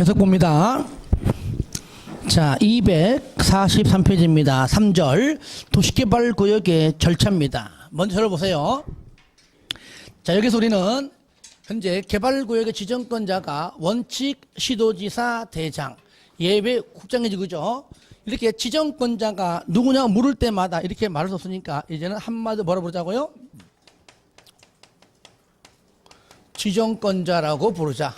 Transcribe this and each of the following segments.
계속 봅니다. 자, 243페이지입니다. 3절 도시개발구역의 절차입니다. 먼저 들어보세요. 자, 여기서 우리는 현재 개발구역의 지정권자가 원칙, 시도지사, 대장, 예외 국장이지, 그죠? 이렇게 지정권자가 누구냐 물을 때마다 이렇게 말할 수 없으니까 이제는 한마디 뭐라 부르자고요? 지정권자라고 부르자.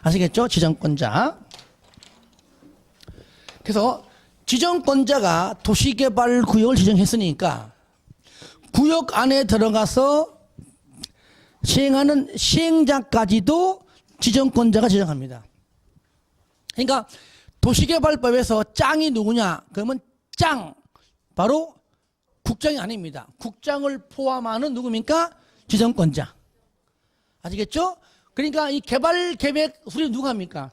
아시겠죠? 지정권자. 그래서 지정권자가 도시개발구역을 지정했으니까 구역 안에 들어가서 시행하는 시행자까지도 지정권자가 지정합니다. 그러니까 도시개발법에서 짱이 누구냐? 그러면 짱 바로 국장이 아닙니다. 국장을 포함하는 누굽니까? 지정권자. 아시겠죠? 그러니까 이 개발 계획 수립 누가 합니까?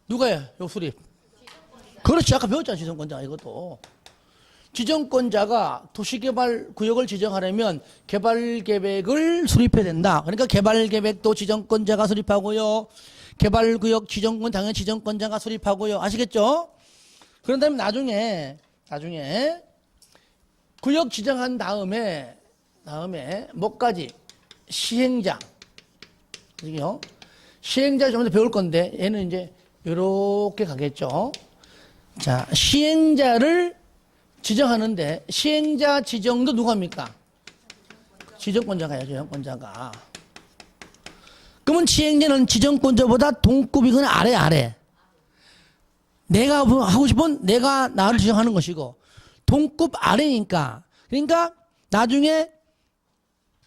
누가요? 요 수립. 그렇지. 아까 배웠잖아. 지정권자. 이것도. 지정권자가 도시개발 구역을 지정하려면 개발 계획을 수립해야 된다. 그러니까 개발 계획도 지정권자가 수립하고요. 개발 구역 지정권 당연히 지정권자가 수립하고요. 아시겠죠? 그런 다음에 나중에 구역 지정한 다음에 뭐까지? 시행자. 그죠? 시행자 좀 더 배울 건데 얘는 이제 이렇게 가겠죠. 자, 시행자를 지정하는데 시행자 지정도 누가 합니까? 지정권자가요. 지정권자가. 그러면 시행자는 지정권자보다 동급이거나 아래. 내가 하고 싶은 내가 나를 지정하는 것이고 동급 아래니까. 그러니까 나중에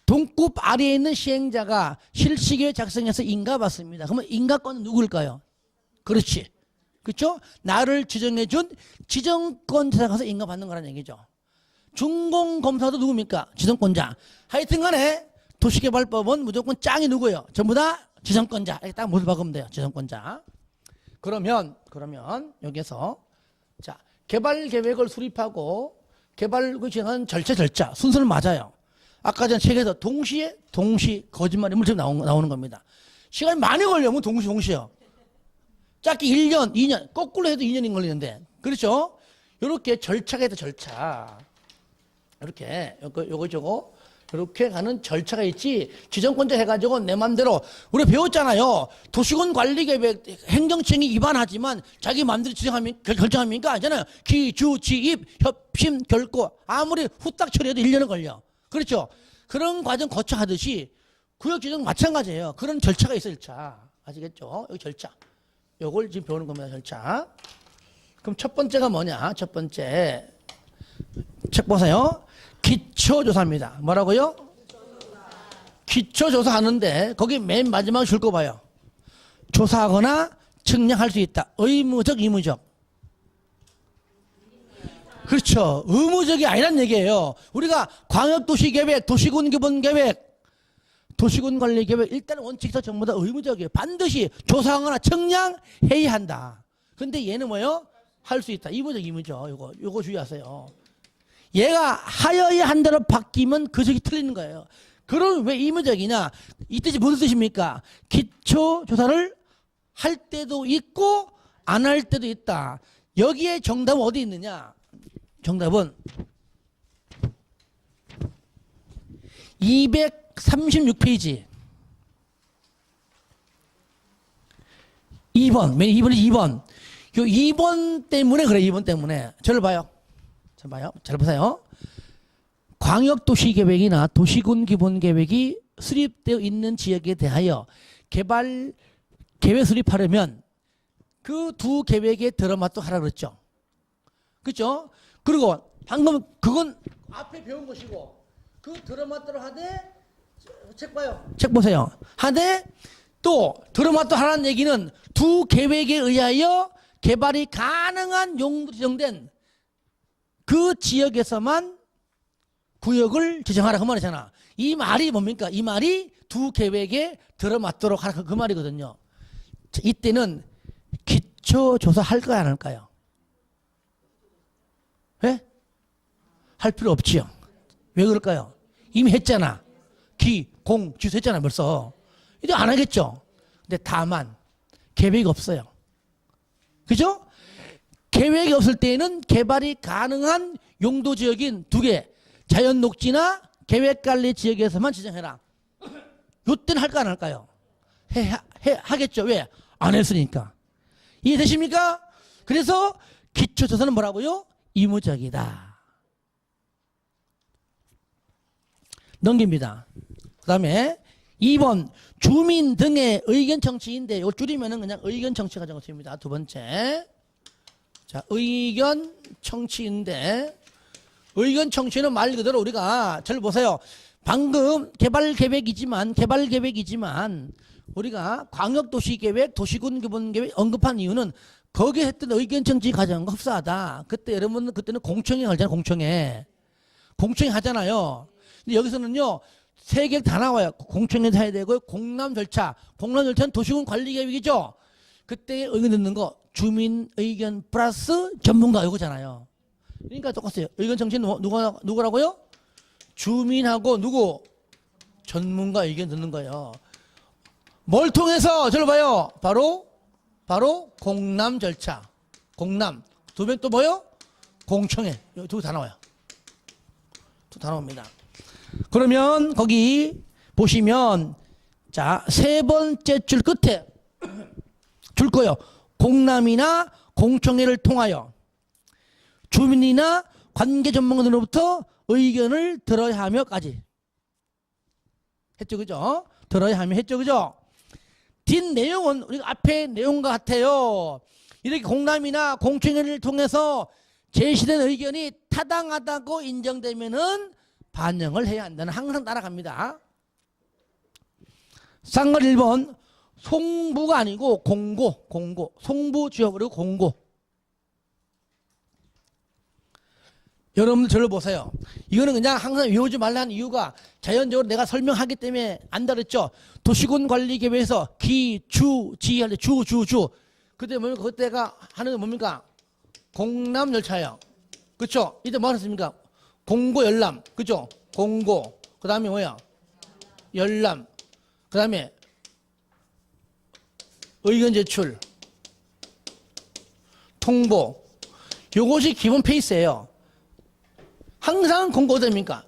동급 아래에 있는 시행자가 실시계획 작성해서 인가받습니다. 그러면 인가권은 누구일까요? 그렇지. 그렇죠? 나를 지정해준 지정권자가 가서 인가받는 거라는 얘기죠. 준공검사도 누굽니까? 지정권자. 하여튼 간에 도시개발법은 무조건 짱이 누구예요? 전부 다 지정권자. 이렇게 딱 못을 박으면 돼요. 지정권자. 그러면 여기서 자, 개발 계획을 수립하고 개발 지정하는 절차 순서는 맞아요. 아까 전 책에서 동시 거짓말이 물처럼 나오는 겁니다. 시간이 많이 걸려면 동시요. 짧게 1년, 2년, 거꾸로 해도 2년이 걸리는데. 그렇죠? 요렇게 절차가 있다, 절차. 이렇게, 요거, 이렇게 가는 절차가 있지. 지정권자 해가지고 내 맘대로. 우리 배웠잖아요. 도시군 관리계획 행정청이 위반하지만 자기 맘대로 결정합니까? 아니잖아요. 기, 주, 지, 입, 협심, 결고. 아무리 후딱 처리해도 1년은 걸려. 그렇죠? 그런 과정 거쳐하듯이 구역 지정 마찬가지예요. 그런 절차가 있어요, 절차. 아시겠죠? 여기 절차. 요걸 지금 배우는 겁니다, 절차. 그럼 첫 번째가 뭐냐? 첫 번째. 책 보세요. 기초조사입니다. 뭐라고요? 기초조사 하는데 거기 맨 마지막에 줄 거 봐요. 조사하거나 측량할 수 있다. 의무적, 이무적. 그렇죠. 의무적이 아니란 얘기예요. 우리가 광역도시계획, 도시군기본계획, 도시군관리계획 일단 원칙상 전부 다 의무적이에요. 반드시 조사하거나 측량해야 한다. 근데 얘는 뭐예요? 할 수 있다. 이무적, 이무적. 요거 주의하세요. 얘가 하여야 한대로 바뀌면 그 적이 틀리는 거예요. 그럼 왜 이무적이냐? 이 뜻이 무슨 뜻입니까? 기초조사를 할 때도 있고 안 할 때도 있다. 여기에 정답은 어디 있느냐? 정답은 236페이지 2번. 맨 2번이 2번. 요 2번 때문에 그래. 2번 때문에. 저를 봐요. 잘 보세요. 광역도시계획이나 도시군기본계획이 수립되어 있는 지역에 대하여 개발 계획 수립하려면 그 두 계획에 들어맞도록 하라 그랬죠. 그렇죠? 그리고 방금 그건 앞에 배운 것이고 그 들어맞도록 하되 책 봐요. 책 보세요. 하되 또 들어맞도록 하라는 얘기는 두 계획에 의하여 개발이 가능한 용도로 지정된 그 지역에서만 구역을 지정하라 그 말이잖아. 이 말이 뭡니까? 이 말이 두 계획에 들어맞도록 하라 그 말이거든요. 이때는 기초조사 할까요 안 할까요? 왜? 할 필요 없지요. 왜 그럴까요? 이미 했잖아. 기, 공, 주소 했잖아 벌써. 이제 안 하겠죠. 근데 다만 계획이 없어요. 그죠? 계획이 없을 때에는 개발이 가능한 용도 지역인 두 개, 자연 녹지나 계획관리 지역에서만 지정해라. 요때는 할까 안 할까요? 하겠죠. 왜? 안 했으니까. 이해되십니까? 그래서 기초조사는 뭐라고요? 의무적이다. 넘깁니다. 그 다음에 2번 주민 등의 의견 청취인데 이걸 줄이면은 그냥 의견 청취가 적었습니다. 두 번째. 자, 의견 청취인데 의견 청취는 말 그대로 우리가 잘 보세요. 방금 개발 계획이지만 우리가 광역도시계획, 도시군기본계획 언급한 이유는 거기에 했던 의견 청취 과정과 흡사하다. 그때 여러분 그때는 공청회 하잖아요. 공청회 하잖아요. 근데 여기서는요. 세 개 다 나와요. 공청회도 해야 되고 공람 절차는 도시군 관리 계획이죠. 그때 의견 듣는 거 주민 의견 플러스 전문가 이거잖아요. 그러니까 똑같아요. 의견 청취는 누구라고요? 주민하고 누구? 전문가 의견 듣는 거예요. 뭘 통해서 저를 봐요. 바로 공람 절차. 공람. 두 번 또 뭐요? 공청회. 두 개 다 나와요. 두 개 다 나옵니다. 그러면 거기 보시면 자, 세 번째 줄 끝에 줄 거예요. 공람이나 공청회를 통하여 주민이나 관계 전문가들로부터 의견을 들어야 하며까지 했죠. 그죠? 들어야 하며 했죠. 그죠? 뒷 내용은 우리가 앞에 내용과 같아요. 이렇게 공람이나 공청회를 통해서 제시된 의견이 타당하다고 인정되면은 반영을 해야 한다는 항상 따라갑니다. 쌍걸 1번 송부가 아니고 공고 송부 지워버리고 공고. 여러분들 저를 보세요. 이거는 그냥 항상 외우지 말라는 이유가 자연적으로 내가 설명하기 때문에 안다 그랬죠. 도시군 관리 계획에서 기, 주, 지 할 때 주. 그때 뭡니까? 그때가 하는 게 뭡니까? 공람 열차예요. 그렇죠? 이때 뭐 하셨습니까? 공고 열람. 그죠? 공고. 그 다음에 뭐야? 열람. 그 다음에 의견 제출. 통보. 요것이 기본 페이스예요. 항상 공고 어디입니까?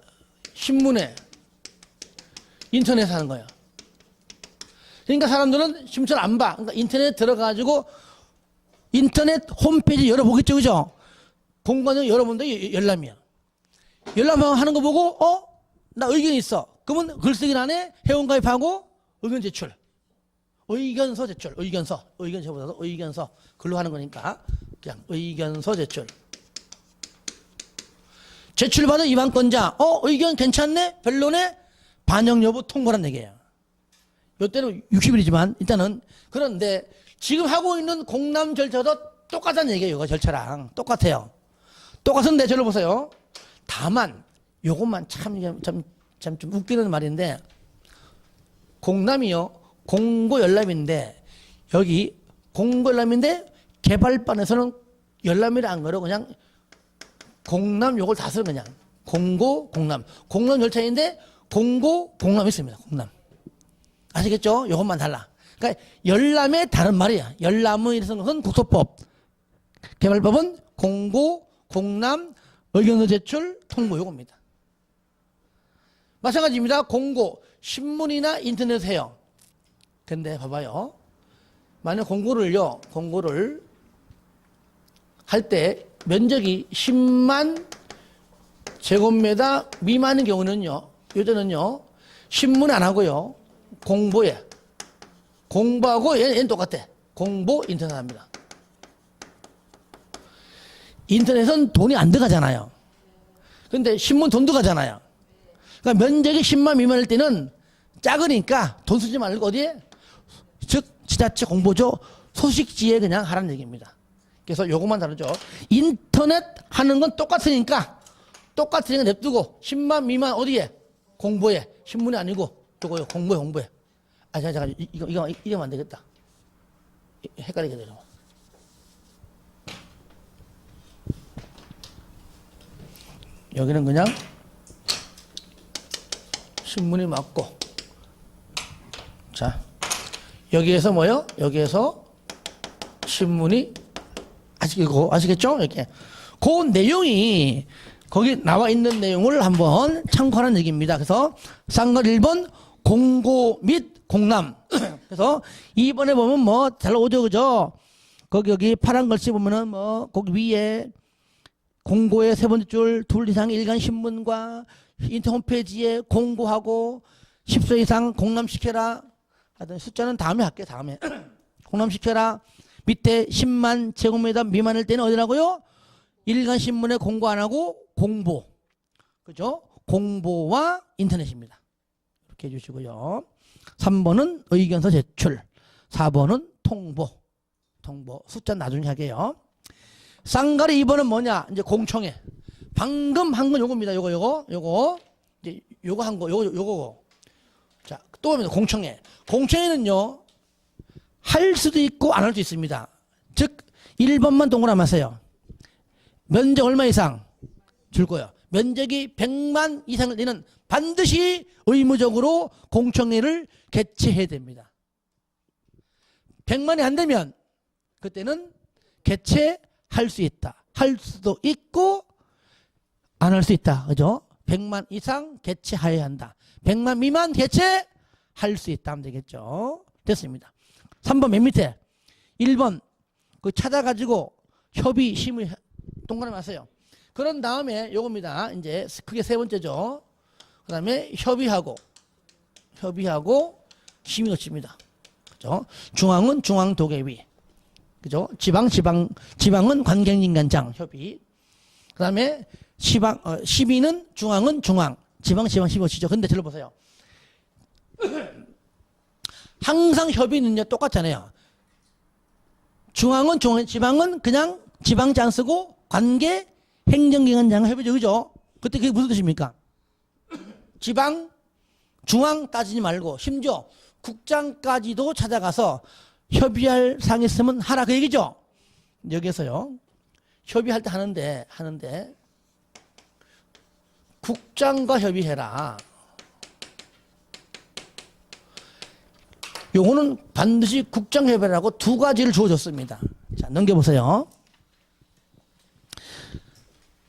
신문에. 인터넷에 하는 거예요. 그러니까 사람들은 신문을 안 봐. 그러니까 인터넷 들어가지고 인터넷 홈페이지 열어보겠죠. 그죠? 공고는 여러분들 열람이야. 열람하는 거 보고 나 의견이 있어. 그러면 글쓰기를 안 해. 회원가입하고 의견 제출. 의견서 제출. 의견서보다도 의견서. 글로 하는 거니까 그냥 의견서 제출. 제출받은 입안권자 의견 괜찮네? 별로네? 반영 여부 통보란 얘기예요. 이때는 60일이지만 일단은 그런데 지금 하고 있는 공람 절차도 똑같다는 얘기예요. 이거 절차랑 똑같아요. 똑같은데 저를 보세요. 다만 요것만 참 좀 웃기는 말인데 공람이요. 공고 열람인데 여기 공고 열람인데 개발반에서는 열람이라 안 그러고 그냥 공람 요걸 다 쓰는 그냥 공고 공람 절차인데 공고 공람이 있습니다. 공람 아시겠죠? 요것만 달라. 그러니까 열람의 다른 말이야. 열람의 이런 것은 국토법, 개발법은 공고 공람 의견서 제출 통보 요겁니다. 마찬가지입니다. 공고 신문이나 인터넷 해요. 근데 봐봐요. 만약 공고를 할 때 면적이 10만 제곱미터 미만인 경우는요. 요새는요. 신문 안 하고요. 공보에. 공보하고 얘는 똑같아. 공보 인터넷 합니다. 인터넷은 돈이 안 들어가잖아요. 근데 신문 돈 들어가잖아요. 그러니까 면적이 10만 미만일 때는 작으니까 돈 쓰지 말고 어디에? 즉 지자체 공보죠. 소식지에 그냥 하라는 얘기입니다. 그래서 요것만 다르죠. 인터넷 하는 건 똑같으니까 냅두고 10만 미만 어디에? 공보에. 신문이 아니고 요거요. 공보에. 아 잠깐 이거 이러면 안 되겠다. 헷갈리게 되죠. 여기는 그냥 신문이 맞고 자 여기에서 뭐요? 여기에서 신문이 아시겠죠? 이렇게 그 내용이 거기 나와 있는 내용을 한번 참고하는 얘기입니다. 그래서 쌍걸 1번 공고 및 공남. 그래서 2번에 보면 뭐 잘 오죠, 그죠? 거기 파란 글씨 보면은 뭐 거기 위에 공고의 세 번째 줄 둘 이상 일간 신문과 인터넷 홈페이지에 공고하고 10소 이상 공람시켜라. 하여튼 숫자는 다음에 할게요. 다음에 공람시켜라. 밑에 10만 제곱미터 미만일 때는 어디라고요? 일간 신문에 공고 안 하고 공보. 그죠? 공보와 인터넷입니다. 이렇게 해주시고요. 3번은 의견서 제출. 4번은 통보. 숫자 나중에 할게요. 쌍가리 2번은 뭐냐? 이제 공청회. 방금 한 건 요겁니다. 요거. 이제 요거 한 거, 요거. 자, 또 봅니다. 공청회. 공청회는요, 할 수도 있고 안 할 수도 있습니다. 즉, 1번만 동그라미하세요. 면적 얼마 이상 줄 거예요. 면적이 100만 이상을 되는 반드시 의무적으로 공청회를 개최해야 됩니다. 100만이 안 되면 그때는 개최할 수 있다. 할 수도 있고 안 할 수 있다. 그죠? 100만 이상 개최해야 한다. 100만 미만 개최할 수 있다 하면 되겠죠. 됐습니다. 3번 맨 밑에 1번 그 찾아가지고 협의 심의 동그라미 하세요. 그런 다음에 요겁니다. 이제 그게 세 번째죠. 그 다음에 협의하고 심의 거칩니다. 그죠? 중앙은 중앙도계위. 그죠? 지방은 관경인간장 협의. 그 다음에 시비는 중앙은 중앙. 지방 심의 거치죠. 근데 들어보세요. 항상 협의는요, 똑같잖아요. 중앙은 중앙, 지방은 그냥 지방장 쓰고 관계 행정기관장을 협의죠. 그죠? 그게 무슨 뜻입니까? 지방, 중앙 따지지 말고 심지어 국장까지도 찾아가서 협의할 상이 있으면 하라 그 얘기죠. 여기서요. 협의할 때 하는데 국장과 협의해라. 요거는 반드시 국장협의라고 두 가지를 주어줬습니다. 자, 넘겨보세요.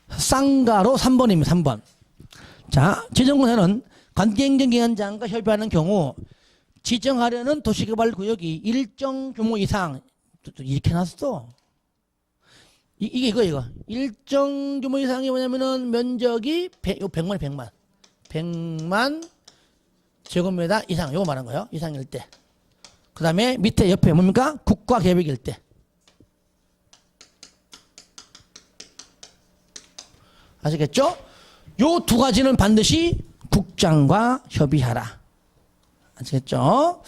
쌍가로 3번입니다. 3번. 자, 지정구에는 관계행정기관장과 협의하는 경우 지정하려는 도시개발구역이 일정 규모 이상 이렇게 놨어. 이거 일정 규모 이상이 뭐냐면은 면적이 100만 제곱미터 이상 요거 말한 거예요. 이상일 때. 그 다음에 밑에 옆에 뭡니까? 국가계획일 때. 아시겠죠? 요 두 가지는 반드시 국장과 협의하라. 아시겠죠?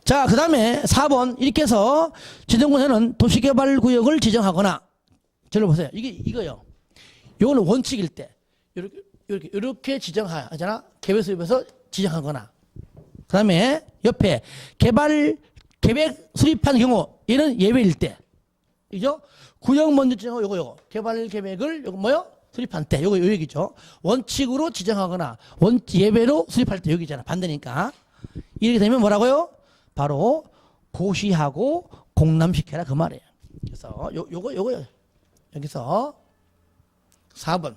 자, 그 다음에 4번 이렇게 해서 지정구에는 도시개발구역을 지정하거나 들어보세요. 이거요. 요거는 원칙일 때 이렇게 지정하잖아. 계획수립에서 지정하거나. 그 다음에 옆에 계획 수립한 경우 얘는 예외일 때. 그죠? 구역 먼저 지정하고 요거. 개발 계획을 요거 뭐요? 수립한 때. 요거 요 얘기죠. 원칙으로 지정하거나 예외로 수립할 때 여기잖아. 반대니까. 이렇게 되면 뭐라고요? 바로 고시하고 공람시켜라 그 말이에요. 그래서 요거 여기서 4번.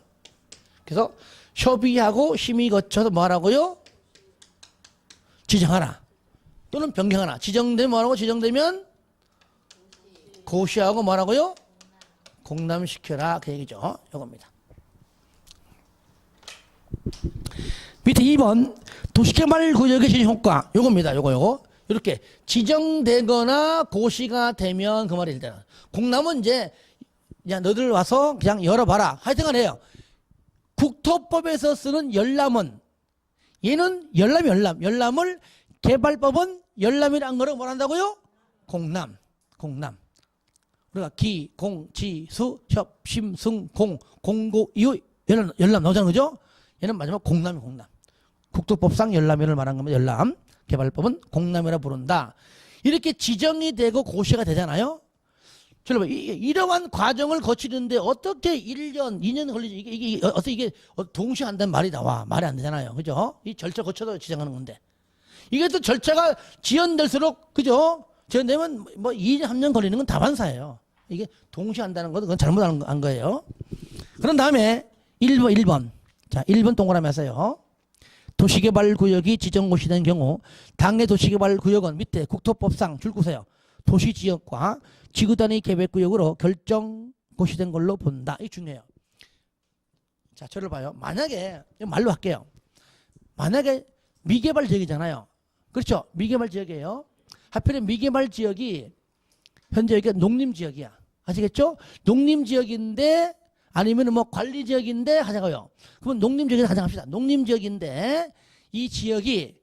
그래서 협의하고 심의 거쳐서 뭐 하라고요? 지정하라. 또는 변경하라. 지정되면 뭐라고? 지정되면 고시하고 뭐라고요? 공람시켜라 그 얘기죠. 요겁니다. 밑에 2번 도시개발구역의 실현 효과 요겁니다. 요거 이렇게 지정되거나 고시가 되면 그 말이 일단 공람은 이제 야 너들 와서 그냥 열어봐라 하여튼간 해요. 국토법에서 쓰는 열람은 얘는 열람을 개발법은 열람이란 거를 뭘 한다고요? 공람. 우리가 기, 공, 지, 수, 협, 심, 승, 공, 공고, 이후 열람 나오잖아요. 그죠? 얘는 마지막 공람. 국토법상 열람을 말한 겁니다. 열람. 개발법은 공람이라 부른다. 이렇게 지정이 되고 고시가 되잖아요. 여러분, 이러한 과정을 거치는데 어떻게 1년, 2년 걸리지? 이게 동시에 한다는 말이 나와. 말이 안 되잖아요. 그죠? 이 절차 거쳐서 지정하는 건데. 이게 또 절차가 지연될수록, 그죠? 지연되면 뭐 2년, 3년 걸리는 건 다반사예요. 이게 동시에 한다는 것은 그건 잘못한 거예요. 그런 다음에 1번. 자, 1번 동그라미 하세요. 도시개발구역이 지정고시 된 경우 당해 도시개발구역은 밑에 국토법상 줄구세요. 도시지역과 지구단위 계획구역으로 결정고시된 걸로 본다. 이게 중요해요. 자, 저를 봐요. 만약에 말로 할게요. 만약에 미개발 지역이잖아요. 그렇죠? 미개발 지역이에요. 하필이면 미개발 지역이 현재 여기가 농림지역이야. 아시겠죠? 농림지역인데 아니면 뭐 관리지역인데 하자고요. 그러면 농림지역에서 가정합시다. 농림지역인데 이 지역이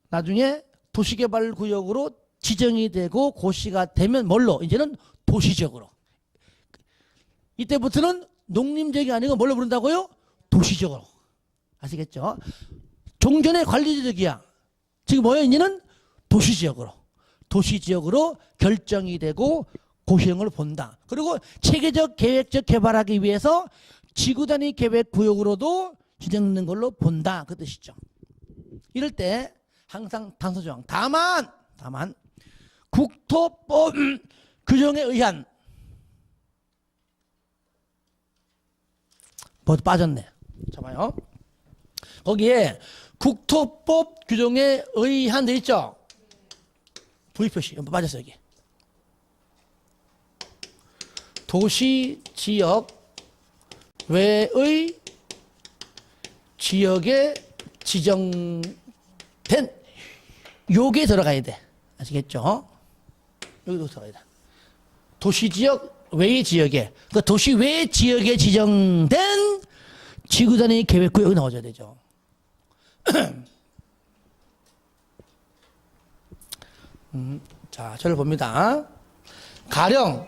나중에 도시개발구역으로 지정이 되고 고시가 되면 뭘로? 이제는 도시지역으로. 이때부터는 농림지역이 아니고 뭘로 부른다고요? 도시지역으로. 아시겠죠? 종전의 관리지역이야. 지금 뭐예요? 이제는 도시지역으로. 도시지역으로 결정이 되고 고시형을 본다. 그리고 체계적 계획적 개발하기 위해서 지구단위 계획구역으로도 지정되는 걸로 본다. 그 뜻이죠. 이럴 때 항상 단서조항. 다만 국토법 규정에 의한 뭐 빠졌네. 잠깐만요. 거기에 국토법 규정에 의한 돼 있죠. V표시 빠졌어요. 여기. 도시 지역 외의 지역에 지정된 요게 들어가야 돼. 아시겠죠? 여기도 들어가야 돼. 도시 지역 외의 지역에, 그 도시 외 지역에 지정된 지구단위 계획구역이 나와줘야 되죠. 자, 저를 봅니다. 가령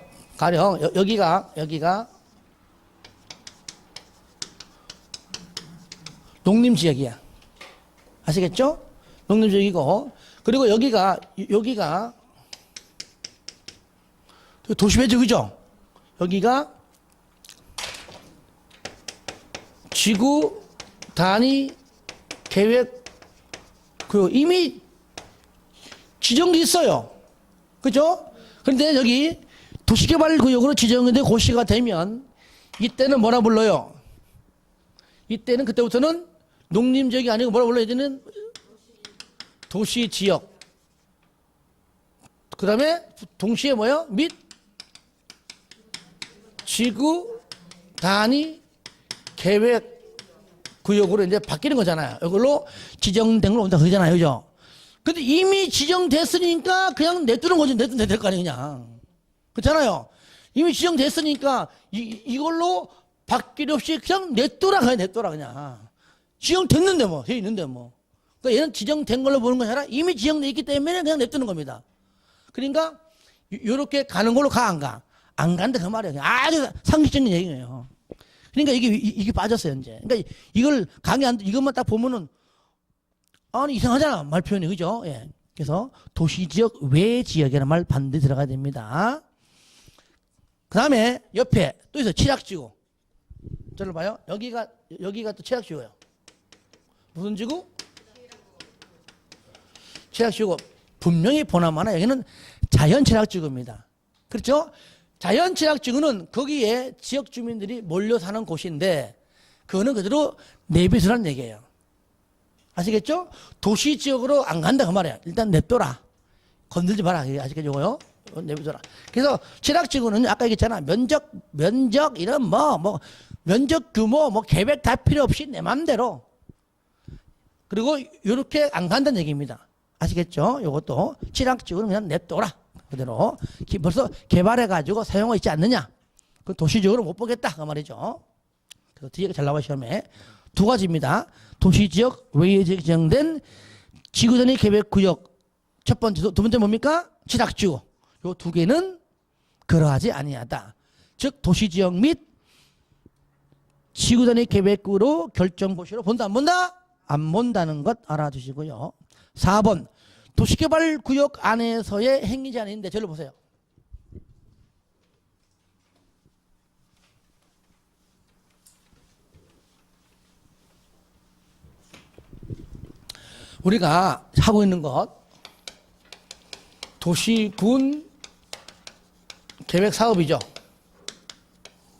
여기가 농림지역이야. 아시겠죠? 농림지역이고, 그리고 여기가 도시외지역이죠. 여기가 지구 단위 계획 이미 지정돼 있어요. 그죠? 그런데 여기 도시개발구역으로 지정된 고시가 되면 이때는 뭐라 불러요? 이때는 그때부터는 농림지역이 아니고 뭐라 불러요? 이제는 도시지역. 그 다음에 동시에 뭐요? 및 지구 단위 계획구역으로 이제 바뀌는 거잖아요. 이걸로 지정된 걸 온다 그러잖아요. 그죠? 근데 이미 지정됐으니까 그냥 내두는 거지. 내두면 될 거 아니에요, 그냥. 그렇잖아요. 이미 지정됐으니까 이걸로 바뀔 없이 그냥 냅둬라 그냥. 지정됐는데 뭐, 돼 있는데 뭐. 그러니까 얘는 지정된 걸로 보는 것이 아니라 이미 지정돼 있기 때문에 그냥 냅두는 겁니다. 그러니까 요렇게 가는 걸로 가, 안 가? 안 간다 그 말이에요. 아주 상식적인 얘기예요. 그러니까 이게 빠졌어요, 이제. 그러니까 이걸 이것만 딱 보면은 아니 이상하잖아, 말 표현이. 그죠? 예. 그래서 도시지역 외 지역이라는 말 반드시 들어가야 됩니다. 그 다음에 옆에 또 있어요. 칠학지구. 저를 봐요. 여기가 또 칠학지구예요. 무슨 지구? 칠학지구. 분명히 보나마나 여기는 자연칠학지구입니다. 그렇죠? 자연칠학지구는 거기에 지역 주민들이 몰려 사는 곳인데 그거는 그대로 내비두라는 얘기예요. 아시겠죠? 도시지역으로 안 간다 그 말이야. 일단 냅둬라. 건들지 마라. 아시겠죠? 요거요? 내비둬라. 그래서 칠학지구는 아까 얘기했잖아. 면적 이런 면적 규모 계획 다 필요 없이 내 맘대로. 그리고 이렇게 안 간다는 얘기입니다. 아시겠죠? 요것도 칠학지구는 그냥 냅둬라. 그대로. 벌써 개발해가지고 사용하고 있지 않느냐. 그 도시지역으로 못 보겠다. 그 말이죠. 그래서 뒤에 잘 나와요, 시험에. 두 가지입니다. 도시지역 외에 지정된 지구단위 계획구역. 첫 번째, 두 번째 뭡니까? 칠학지구. 요 두 개는 그러하지 아니하다. 즉 도시지역 및 지구단위 계획구로 결정고시로 본다 안 본다? 안 본다는 것 알아두시고요. 4번 도시개발구역 안에서의 행위 제한인데 저를 보세요. 우리가 하고 있는 것 도시, 군, 계획 사업이죠.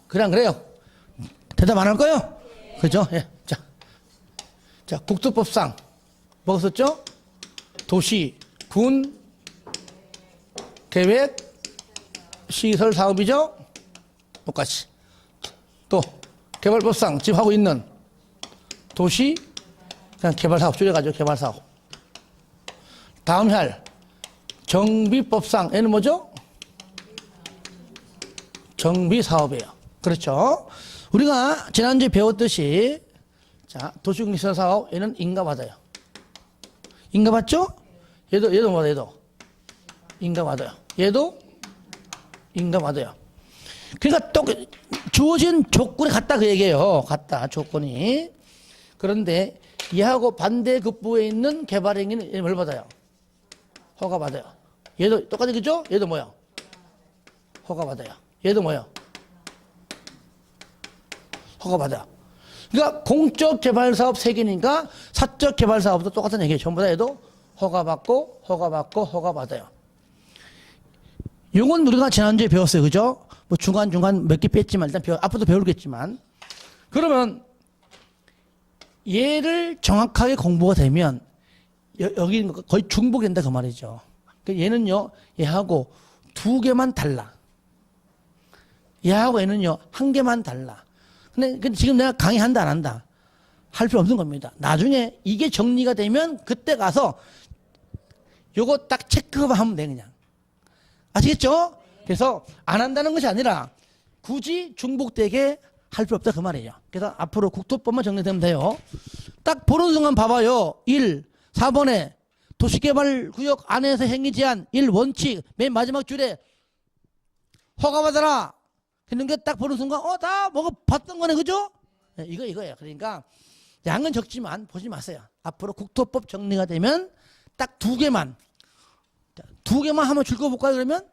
그래, 안 그래요? 대답 안 할 거예요? 그죠? 예. 자, 국토법상 뭐가 썼죠? 도시, 군, 계획, 시설 사업이죠? 똑같이. 또, 개발법상 지금 하고 있는 도시, 그냥 개발사업 줄여가지고 개발사업. 다음 할, 정비법상, 얘는 뭐죠? 정비사업이에요. 그렇죠? 우리가 지난주에 배웠듯이, 자, 도시공기시설 사업, 얘는 인가 받아요. 인가 받죠? 얘도 받아요, 얘도. 인가 받아요. 얘도 인가 받아요. 그러니까 또 주어진 조건이 같다 그 얘기예요. 같다 조건이. 그런데 이하고 반대급부에 있는 개발행위는 뭘 받아요? 허가 받아요. 얘도 똑같이 그죠? 얘도 뭐야? 허가 받아요. 얘도 뭐야? 허가 받아요. 그러니까 공적 개발 사업 3개니까 사적 개발 사업도 똑같은 얘기예요. 전부 다 얘도 허가 받고 허가 받아요. 요건 우리가 지난주에 배웠어요. 그죠? 뭐 중간중간 몇 개 뺐지만 일단 앞으로도 배우겠지만 그러면 얘를 정확하게 공부가 되면 여기 거의 중복된다 그 말이죠. 얘는요 얘하고 2개만 달라. 얘하고 얘는요 1개만 달라. 근데 지금 내가 강의한다 안 한다 할 필요 없는 겁니다. 나중에 이게 정리가 되면 그때 가서 요거 딱 체크만 하면 돼 그냥. 아시겠죠? 그래서 안 한다는 것이 아니라 굳이 중복되게 할 필요 없다 그 말이에요. 그래서 앞으로 국토법만 정리되면 돼요. 딱 보는 순간 봐봐요. 4번에 도시개발구역 안에서 행위 제한 1원칙 맨 마지막 줄에 허가받아라 했는 게 딱 보는 순간 다 뭐가 봤던 거네 그죠? 네, 이거예요. 그러니까 양은 적지만 보지 마세요. 앞으로 국토법 정리가 되면 딱 2개만 한번 읽어볼까요 그러면?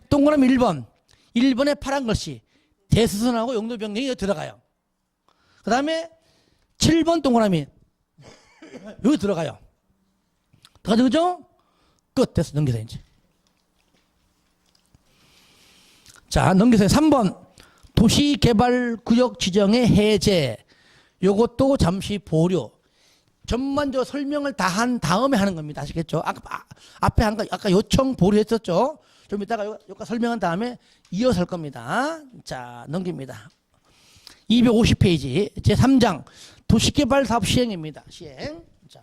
동그라미 1번 1번에 파란 글씨 대수선하고 용도 변경이 들어가요. 그 다음에 7번 동그라미 여기 들어가요. 들어가죠 그죠? 끝 됐어. 넘기세요 이제. 자 넘기세요. 3번 도시개발구역 지정의 해제 요것도 잠시 보류. 전반적으로 설명을 다 한 다음에 하는 겁니다. 아시겠죠? 앞에 한 거 아까 요청 보류했었죠? 좀 이따가 여기까지 설명한 다음에 이어서 할 겁니다. 자, 넘깁니다. 250페이지 제3장 도시개발 사업 시행입니다. 시행. 자.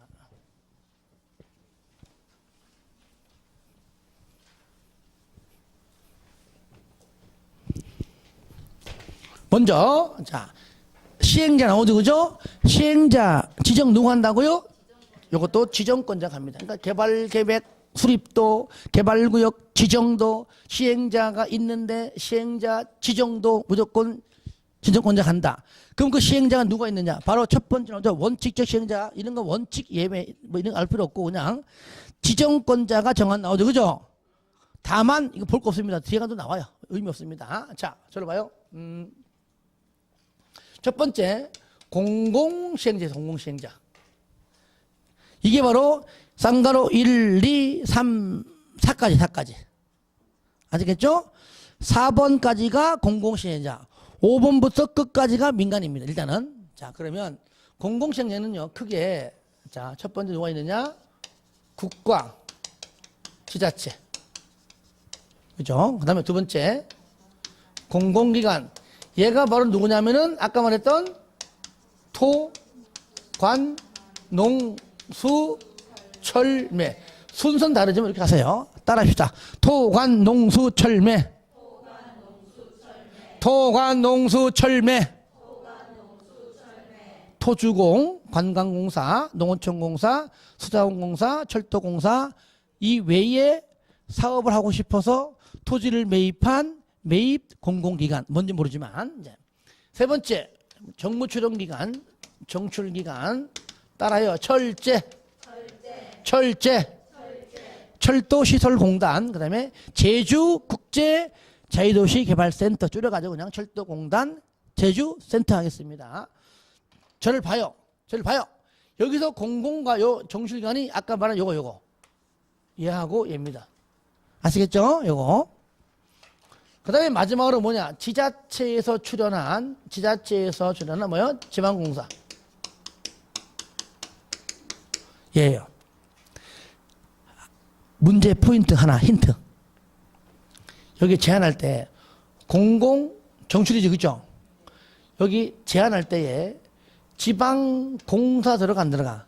먼저 자 시행자 나오죠, 그죠? 시행자 지정 누구 한다고요? 이것도 지정권자 갑니다. 그러니까 개발 계획 수립도, 개발구역 지정도, 시행자가 있는데 시행자 지정도 무조건 지정권자 간다. 그럼 그 시행자가 누가 있느냐? 바로 첫 번째로 원칙적 시행자 이런 거 원칙 예외 뭐 이런 거 알 필요 없고 그냥 지정권자가 정한 나오죠, 그죠? 다만 이거 볼 거 없습니다. 뒤에 가도 나와요. 의미 없습니다. 자, 저를 봐요. 첫 번째 공공시행자, 공공시행자. 이게 바로 쌍가로 1, 2, 3, 4까지. 아시겠죠? 4번까지가 공공시행자, 5번부터 끝까지가 민간입니다. 일단은. 자, 그러면 공공시행자는요, 크게, 자, 첫 번째 누가 있느냐? 국가, 지자체. 그죠? 그 다음에 두 번째, 공공기관. 얘가 바로 누구냐면은, 아까 말했던 토, 관, 농, 수, 철매. 순서는 다르지만 이렇게 하세요. 따라합시다. 토관, 농수, 철매. 토관, 농수, 철매. 토주공, 관광공사, 농어촌공사, 수자원공사, 철도공사 이 외에 사업을 하고 싶어서 토지를 매입한 매입 공공기관. 뭔지 모르지만 이제. 세 번째 정무출원기관, 정출기관. 따라요. 철제. 철도시설공단. 그 다음에 제주국제자유도시개발센터 줄여가지고 그냥 철도공단 제주센터 하겠습니다. 저를 봐요. 여기서 공공과 요 정실기관이 아까 말한 요거 얘하고 얘입니다. 아시겠죠? 요거. 그 다음에 마지막으로 뭐냐? 지자체에서 출연한 뭐요? 지방공사. 예요. 문제 포인트 하나, 힌트. 여기 제안할 때, 정출이지, 그죠? 여기 제안할 때에 지방공사 들어가, 안 들어가?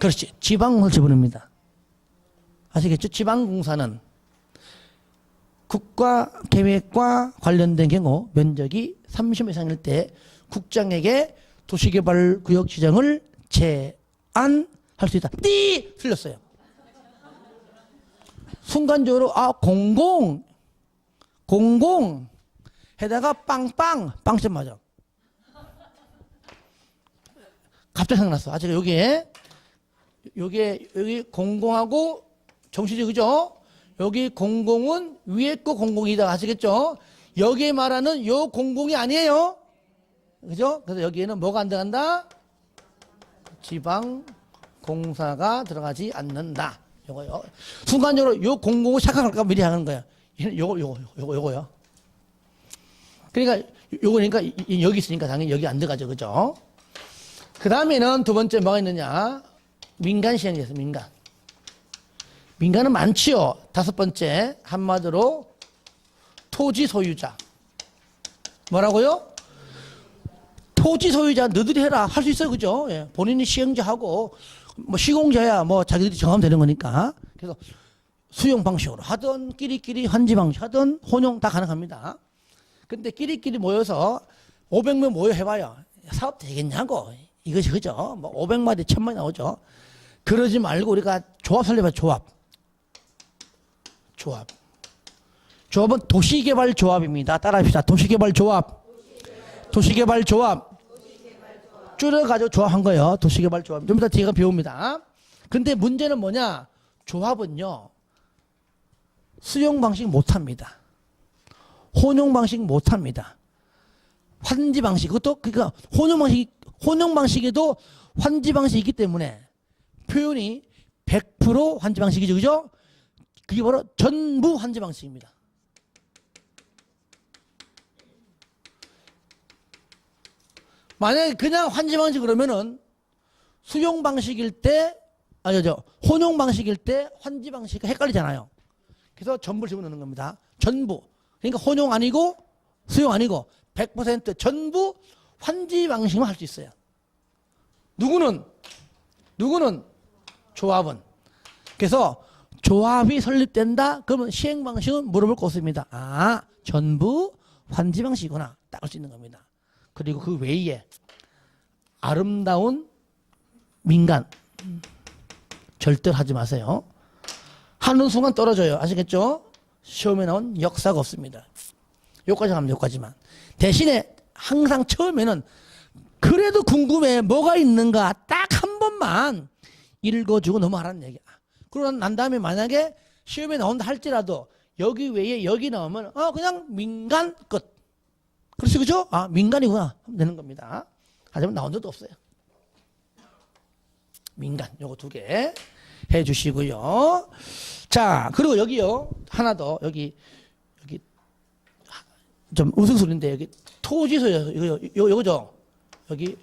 그렇지. 지방공사를 집어넣습니다. 아시겠죠? 지방공사는 국가계획과 관련된 경우 면적이 30 이상일 때 국장에게 도시개발구역 지정을 제안할 수 있다. 띠! 틀렸어요. 순간적으로 공공 해다가 빵점 맞아. 갑자기 생각났어. 아직 여기 공공하고 정시지, 그죠? 여기 공공은 위에 거 공공이다. 아시겠죠? 여기에 말하는 요 공공이 아니에요. 그죠? 그래서 여기에는 뭐가 안 들어간다? 지방공사가 들어가지 않는다. 요거요. 순간적으로 요 공공을 착각할까 미리 하는 거야. 요거요. 그러니까 요거니까 여기 있으니까 당연히 여기 안 들어가죠. 그죠? 그 다음에는 두 번째 뭐가 있느냐? 민간 시행제에서 민간은 많지요. 다섯 번째, 한마디로 토지 소유자. 뭐라고요? 토지 소유자 너희들이 해라. 할 수 있어요. 그죠? 예. 본인이 시행자하고 뭐 시공자야 뭐 자기들이 정하면 되는 거니까. 그래서 수용 방식으로 하든 끼리끼리 환지 방식 하든 혼용 다 가능합니다. 근데 끼리끼리 모여서 500명 모여 해봐요. 사업 되겠냐고. 이것이 그죠? 뭐 500마디 1000마디 나오죠. 그러지 말고 우리가 조합 설립해. 조합은 도시개발조합입니다. 따라합시다. 도시개발조합. 줄여가지고 조합한 거예요. 도시개발조합. 좀 이따 뒤에가 배웁니다. 근데 문제는 뭐냐? 조합은요, 수용 방식 못합니다. 혼용 방식 못합니다. 환지 방식, 그것도, 그러니까 혼용 방식에도 환지 방식이 있기 때문에 표현이 100% 환지 방식이죠. 그죠? 그게 바로 전부 환지 방식입니다. 만약에 그냥 환지 방식 그러면은 수용 방식일 때, 혼용 방식일 때 환지 방식이 헷갈리잖아요. 그래서 전부를 집어넣는 겁니다. 전부. 그러니까 혼용 아니고 수용 아니고 100% 전부 환지 방식만 할 수 있어요. 누구는 조합은. 그래서 조합이 설립된다? 그러면 시행 방식은 물어볼 거 없습니다. 전부 환지 방식이구나. 딱 할 수 있는 겁니다. 그리고 그 외에 아름다운 민간 절대로 하지 마세요. 하는 순간 떨어져요. 아시겠죠? 시험에 나온 역사가 없습니다. 여기까지 하면 여기까지만. 대신에 항상 처음에는 그래도 궁금해. 뭐가 있는가 딱 한 번만 읽어주고 넘어가라는 얘기야. 그러고 난 다음에 만약에 시험에 나온다 할지라도 여기 외에 여기 나오면 그냥 민간 끝. 그렇지, 그죠? 민간이구나 하면 되는 겁니다. 하지만 나온 적도 없어요. 민간 요거 2개 해주시고요. 자, 그리고 여기요 하나 더 여기 좀 우스갯소리인데 여기 토지 소유 요거죠. 여기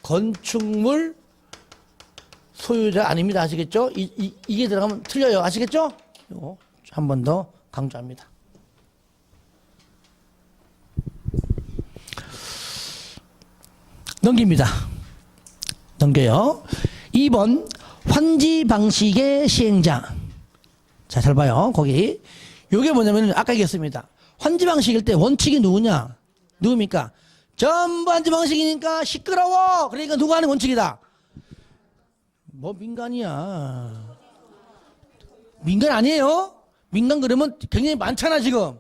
건축물 소유자 아닙니다. 아시겠죠? 이게 들어가면 틀려요. 아시겠죠? 요거 한 번 더 강조합니다. 넘겨요. 2번 환지 방식의 시행자. 자, 잘 봐요. 거기 요게 뭐냐면 아까 얘기했습니다. 환지 방식일 때 원칙이 누굽니까? 전부 환지 방식이니까 시끄러워. 그러니까 누가 하는 원칙이다. 뭐 민간이야. 민간 아니에요? 민간 그러면 굉장히 많잖아 지금.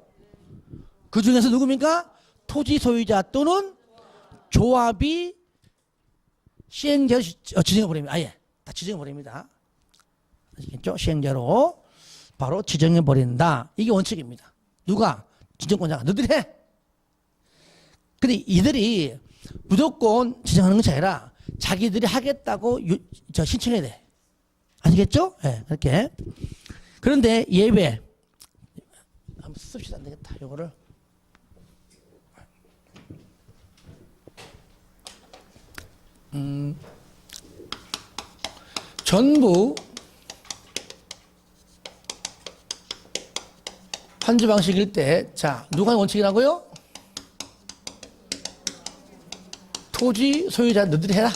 그 중에서 누굽니까? 토지 소유자 또는 조합이 시행자로 지정해버립니다. 아예 다 지정해버립니다. 아시겠죠? 시행자로 바로 지정해버린다. 이게 원칙입니다. 누가? 지정권자가. 너희들이 해. 근데 이들이 무조건 지정하는 것이 아니라 자기들이 하겠다고 신청해야 돼. 아시겠죠? 네, 그렇게. 그런데 예외 씁시다. 안 되겠다. 요거를. 전부 환지 방식일 때, 자, 누가 원칙이라고요? 토지 소유자 너희들이 해라.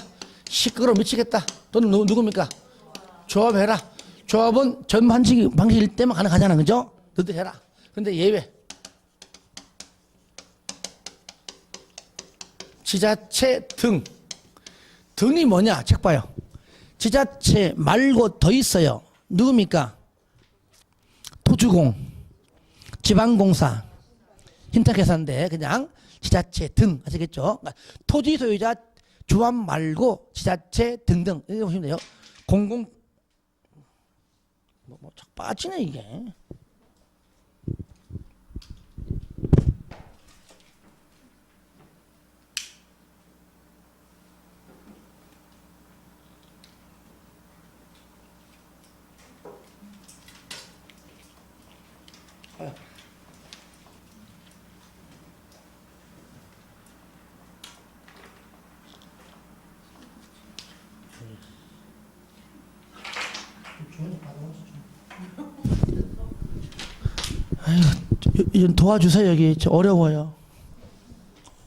시끄러워 미치겠다. 또는 누굽니까? 조합해라. 조합은 전 방식일 때만 가능하잖아. 그죠? 너희들이 해라. 근데 예외. 지자체 등. 등이 뭐냐? 책 봐요. 지자체 말고 더 있어요. 누굽니까? 토주공, 지방공사, 힘탁회사인데 그냥 지자체 등 아시겠죠? 그러니까 토지 소유자 조합 말고 지자체 등등 이렇게 보시면 돼요. 공공 자꾸 빠지네 이게. 아유, 도와주세요. 여기 어려워요.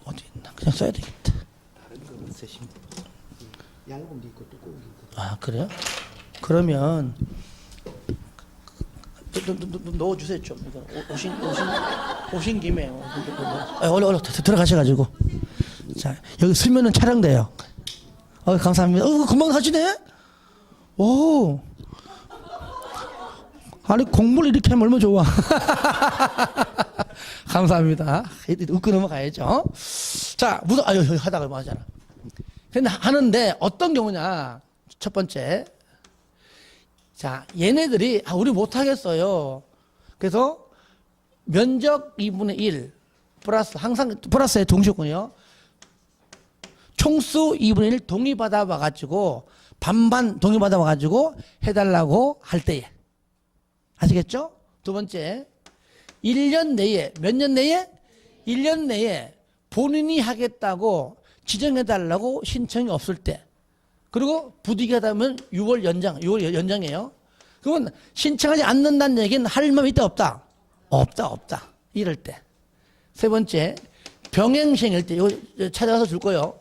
어디 있나? 그냥 써야 되겠다. 다른 거는 쓰시면 얇은 게 있고 두꺼운 게 있고. 아 그래요? 그러면 넣어주세요 좀. 오신 김에 얼른 들어가셔가지고. 자 여기 쓰면은 촬영돼요. 감사합니다. 금방 하시네. 오. 아니 공부를 이렇게 하면 얼마나 좋아. 감사합니다. 웃고 넘어가야죠. 자 무슨 여기 하다가 뭐 하잖아. 근데 하는데 어떤 경우냐. 첫 번째. 자 얘네들이 우리 못하겠어요. 그래서 면적 2분의 1 플러스 항상 플러스의 동시였군요. 총수 2분의 1 동의받아 와가지고 반반 동의받아 와가지고 해달라고 할 때에. 아시겠죠? 두 번째, 1년 내에, 몇 년 내에? 1년 내에 본인이 하겠다고 지정해달라고 신청이 없을 때. 그리고 부득이하다면 6월 연장이에요. 그러면 신청하지 않는다는 얘기는 할 마음이 있다, 없다? 없다. 이럴 때. 세 번째, 병행시행일 때. 이거 찾아가서 줄 거예요.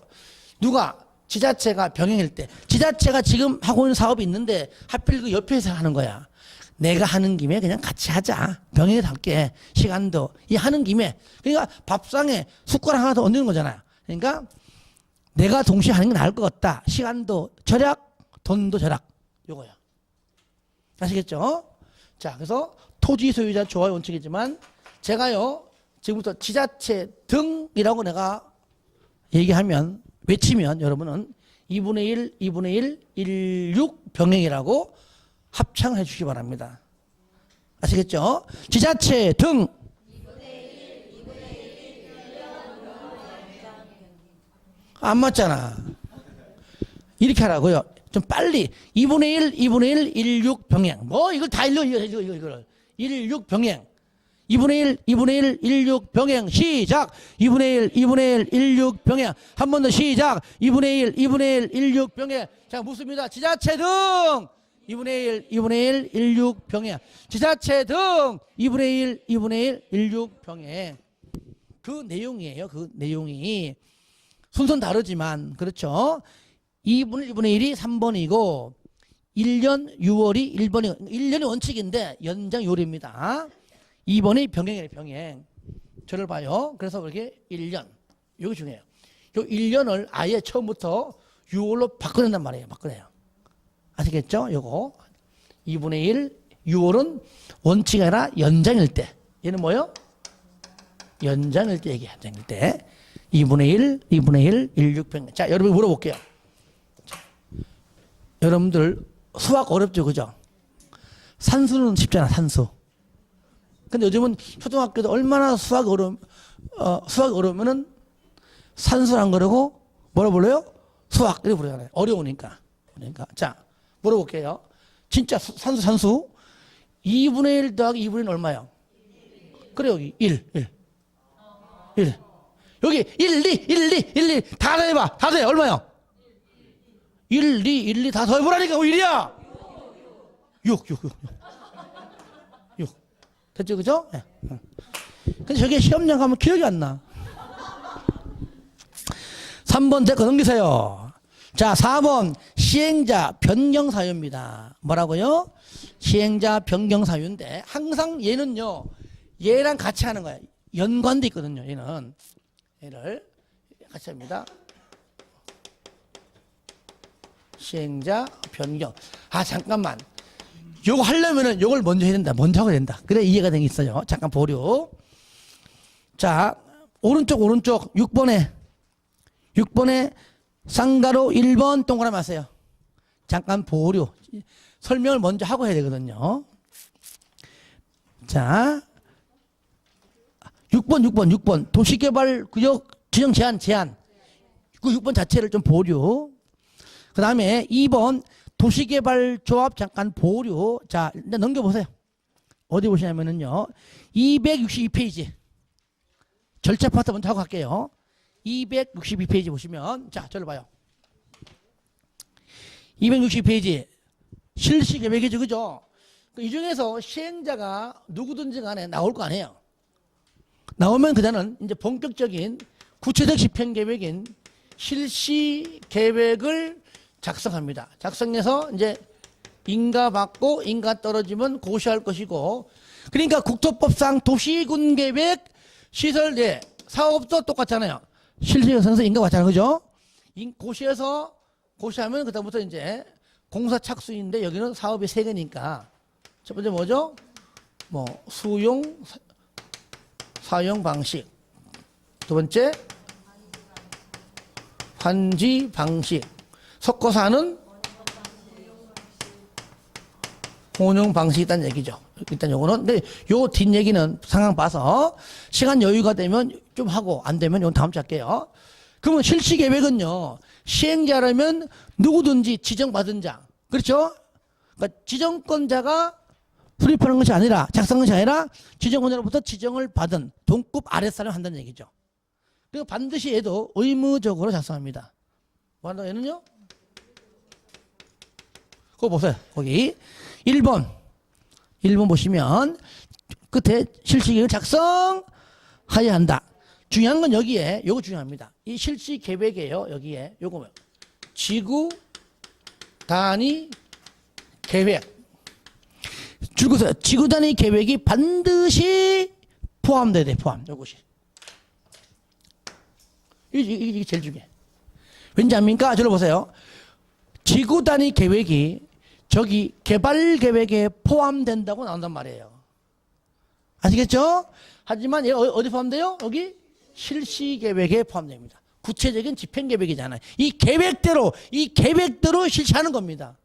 누가? 지자체가 병행일 때. 지자체가 지금 하고 있는 사업이 있는데 하필 그 옆에서 하는 거야. 내가 하는 김에 그냥 같이 하자. 병행해서 할게. 시간도. 이 하는 김에. 그러니까 밥상에 숟가락 하나 더 얹는 거잖아요. 그러니까 내가 동시에 하는 게 나을 것 같다. 시간도 절약, 돈도 절약. 요거요. 아시겠죠? 자, 그래서 토지 소유자 조합의 원칙이지만 제가요, 지금부터 지자체 등이라고 내가 얘기하면, 외치면 여러분은 2분의 1, 2분의 1, 16 병행이라고 합창해 주시기 바랍니다. 아시겠죠? 지자체 등. 안 맞잖아. 이렇게 하라고요. 좀 빨리. 2분의 1, 2분의 1, 16 병행. 이걸 다 이걸. 16 병행. 2분의 1, 2분의 1, 16 병행. 시작. 2분의 1, 2분의 1, 16 병행. 한 번 더 시작. 2분의 1, 2분의 1, 16 병행. 자, 묻습니다. 지자체 등. 2분의 1, 2분의 1, 16 병행. 지자체 등 2분의 1, 2분의 1, 16 병행. 그 내용이에요. 그 내용이. 순서는 다르지만, 그렇죠. 2분의 1이 3번이고, 1년 6월이 1번이고, 1년이 원칙인데, 연장 요리입니다. 2번이 병행이에요, 병행. 저를 봐요. 그래서 이렇게 1년. 이게 중요해요. 요 1년을 아예 처음부터 6월로 바꿔낸단 말이에요. 바꿔내요. 아시겠죠? 요거 2분의 1 6월은 원칙이 아니라 연장일 때. 얘는 뭐요? 연장일 때 얘기해요. 연장일 때 2분의 1 2분의 1 16평. 자 여러분 물어볼게요. 자, 여러분들 수학 어렵죠, 그죠? 산수는 쉽잖아, 산수. 근데 요즘은 초등학교도 얼마나 수학 어려우면은 산수를 안 그러고 뭐라 불러요? 수학 이렇게 부르잖아요. 어려우니까. 그러니까 자 물어볼게요. 진짜 산수 2분의 1 더하기 2분의 1은 얼마요? 그래, 여기 1. 여기 1, 2 다 더해봐. 다 더해. 얼마요? 1, 2 다 더해보라니까. 1이야. 6. 됐죠, 그죠? 네. 근데 저게 시험장 가면 기억이 안 나. 3번 데거 넘기세요. 자, 4번 시행자 변경 사유입니다. 뭐라고요? 시행자 변경 사유인데 항상 얘는요, 얘랑 같이 하는 거야. 연관돼 있거든요. 얘를 같이 합니다. 시행자 변경. 아, 잠깐만. 요거 하려면은 요걸 먼저 해야 된다. 먼저 하고 된다. 그래 이해가 되긴 있어요. 잠깐 보류. 자, 오른쪽 6번에 쌍가로 1번 동그라미 하세요. 잠깐 보류. 설명을 먼저 하고 해야 되거든요. 자, 6번 도시개발구역 지정 제한. 그 6번 자체를 좀 보류. 그 다음에 2번 도시개발조합 잠깐 보류. 자, 일단 넘겨보세요. 어디 보시냐면은요, 262페이지. 절차 파트 먼저 하고 갈게요. 262페이지 보시면, 자, 저를 봐요. 262페이지. 실시계획이죠, 그죠? 이 중에서 시행자가 누구든지 간에 나올 거 아니에요. 나오면 그다는 이제 본격적인 구체적 집행계획인 실시계획을 작성합니다. 작성해서 이제 인가 받고 인가 떨어지면 고시할 것이고, 그러니까 국토법상 도시군계획 시설 내 사업도 똑같잖아요. 실시계획서에서 인가 받잖아요, 그죠? 고시해서 고시하면 그다음부터 이제 공사 착수인데 여기는 사업이 3개니까 첫 번째 뭐죠? 뭐 수용 사용 방식, 두 번째 환지 방식, 섞어서 하는 혼용 방식이 있다는 얘기죠. 일단 요거는, 근데 요 뒷얘기는 상황 봐서 시간 여유가 되면 좀 하고 안 되면 이건 다음 주에 할게요. 그러면 실시계획은요, 시행자라면 누구든지 지정받은 자, 그렇죠? 그러니까 지정권자가 수립하는 것이 아니라, 작성한 것이 아니라 지정권자로부터 지정을 받은 동급 아랫사람이 한다는 얘기죠. 그리고 반드시 얘도 의무적으로 작성합니다. 뭐 한다고 얘는요? 그거 보세요. 거기 1번 보시면 끝에 실시계획을 작성하여야 한다. 중요한 건 여기에 요거 중요합니다. 이 실시계획이에요. 여기에 요거 뭐예요? 지구 단위 계획. 줄거서 지구 단위 계획이 반드시 포함돼야 돼. 포함. 요것이. 이게 제일 중요해. 왠지 압니까? 저를 보세요. 지구 단위 계획이 저기 개발 계획에 포함된다고 나온단 말이에요. 아시겠죠? 하지만 얘 어디 포함돼요? 여기 실시 계획에 포함됩니다. 구체적인 집행 계획이잖아요. 이 계획대로 실시하는 겁니다.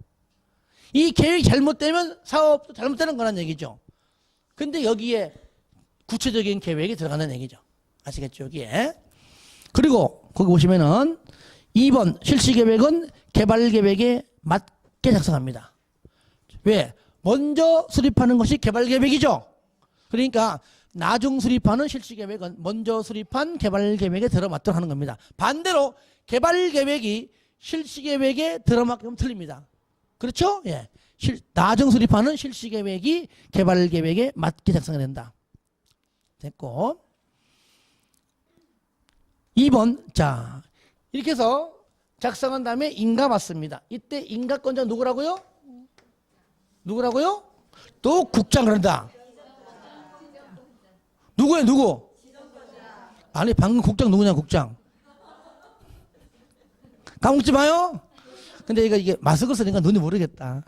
이 계획이 잘못되면 사업도 잘못되는 거란 얘기죠. 근데 여기에 구체적인 계획이 들어가는 얘기죠. 아시겠죠? 여기에. 그리고 거기 보시면은 2번 실시 계획은 개발 계획에 맞게 작성합니다. 왜? 먼저 수립하는 것이 개발 계획이죠. 그러니까 나중 수립하는 실시 계획은 먼저 수립한 개발 계획에 들어맞도록 하는 겁니다. 반대로 개발 계획이 실시 계획에 들어맞으면 틀립니다. 그렇죠? 예. 나중 수립하는 실시 계획이 개발 계획에 맞게 작성이 된다. 됐고. 2번. 자, 이렇게 해서 작성한 다음에 인가 받습니다. 이때 인가권자 누구라고요? 누구라고요? 또 국장 그런다. 누구예요? 누구? 아니 방금 국장 누구냐? 국장. 까먹지 마요. 근데 이게 마스크 쓰니까 눈이 모르겠다.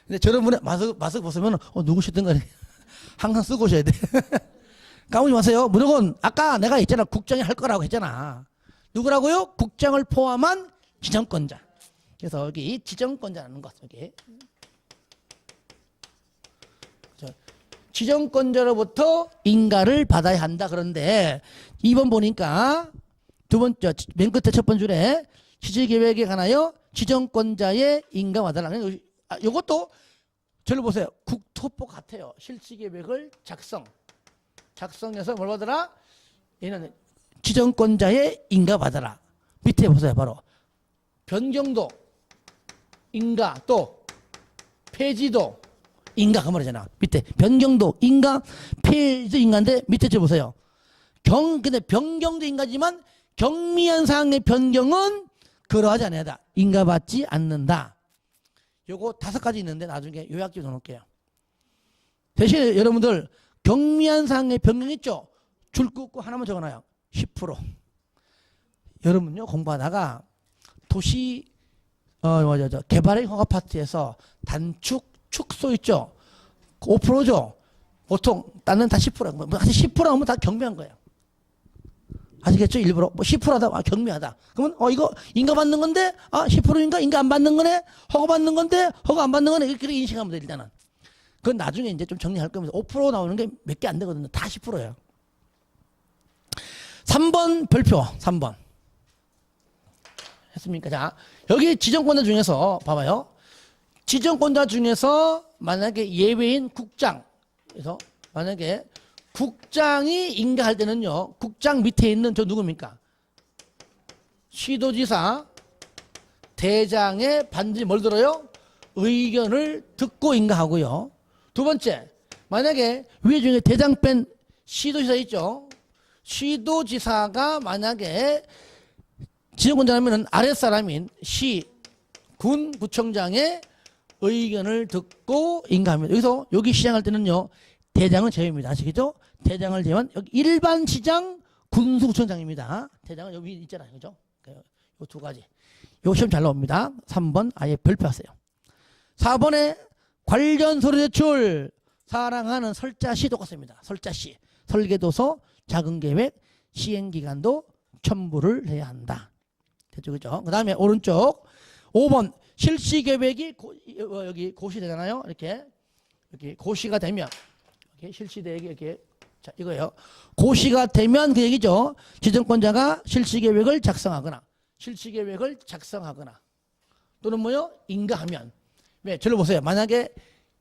근데 저런 분의 마스크 벗으면 누구시든가 항상 쓰고 오셔야 돼. 까먹지 마세요. 무조건 아까 내가 있잖아. 국장이 할 거라고 했잖아. 누구라고요? 국장을 포함한 지정권자. 그래서 여기 지정권자라는 것. 여기. 지정권자로부터 인가를 받아야 한다. 그런데 2번 보니까 두 번째, 맨 끝에 첫 번째 줄에 시지계획에 관하여 지정권자의 인가 받아라. 이것도 저를 보세요. 국토법 같아요. 실시계획을 작성. 작성해서 뭘 받아라? 얘는 지정권자의 인가 받아라. 밑에 보세요. 바로 변경도 인가 또 폐지도 인가 그 말이잖아. 밑에 변경도 인가 폐지도 인가인데 밑에 좀 보세요. 근데 변경도 인가지만 경미한 사항의 변경은 그러하지 않아야 인가받지 않는다. 요거 5가지 있는데 나중에 요약집 넣어놓을게요. 대신에 여러분들 경미한 사항의 변경 있죠? 줄 긋고 하나만 적어놔요. 10%. 여러분요 공부하다가 도시 개발의 허가 파트에서 단축 축소 있죠? 5%죠? 보통 딴 다 10%. 뭐 10% 하면 다 경미한 거예요. 아시겠죠? 일부러 10%하다 경미하다. 그러면 이거 인가 받는 건데 10%인가 인가 안 받는 거네. 허가 받는 건데 허가 안 받는 거네. 이렇게 인식하면 돼 일단은. 그건 나중에 이제 좀 정리할 거면서 5% 나오는 게 몇 개 안 되거든요. 다 10%예요. 3번 별표 3번 했습니까? 자 여기 지정권자 중에서 봐봐요. 지정권자 중에서 만약에 예외인 국장 그래서 만약에 국장이 인가할 때는요. 국장 밑에 있는 저 누굽니까? 시도지사 대장의 반드시 뭘 들어요? 의견을 듣고 인가하고요. 두 번째 만약에 위에 중에 대장 뺀 시도지사 있죠. 시도지사가 만약에 지정권자라면 아랫사람인 시, 군, 구청장의 의견을 듣고 인가합니다. 여기서 여기 시장할 때는요. 대장은 제외입니다. 아시겠죠? 대장을 제외한 여기 일반 시장 군수구청장입니다. 대장은 여기 있잖아요. 그죠? 요 2가지. 요 시험 잘 나옵니다. 3번 아예 별표하세요. 4번에 관련 서류 제출 사랑하는 설자시 똑같습니다. 설자시 설계도서 자금계획 시행기간도 첨부를 해야 한다. 됐죠? 그죠? 그 다음에 오른쪽 5번 실시계획이 여기 고시되잖아요. 이렇게 고시가 되면 실시계획이 이렇게 자 이거예요. 고시가 되면 그 얘기죠. 지정권자가 실시계획을 작성하거나 또는 뭐요? 인가하면 왜? 저를 보세요. 만약에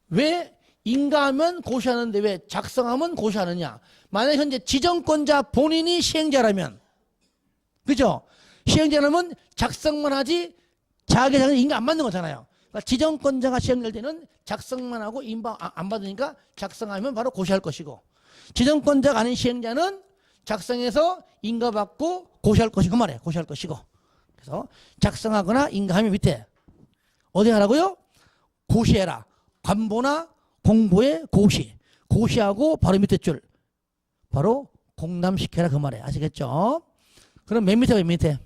왜 인가하면 고시하는데 왜 작성하면 고시하느냐? 만약 현재 지정권자 본인이 시행자라면 그죠? 시행자라면 작성만 하지 자기장은 인가 안 받는 거잖아요. 그러니까 지정권자가 시행될 때는 작성만 하고 인가 안 받으니까 작성하면 바로 고시할 것이고 지정권자가 아닌 시행자는 작성해서 인가받고 고시할 것이고 말이에요. 고시할 것이고 그래서 작성하거나 인가하면 밑에 어디 하라고요? 고시해라. 관보나 공보의 고시하고 바로 밑에 줄 바로 공람시켜라 그 말이에요. 아시겠죠? 그럼 맨 밑에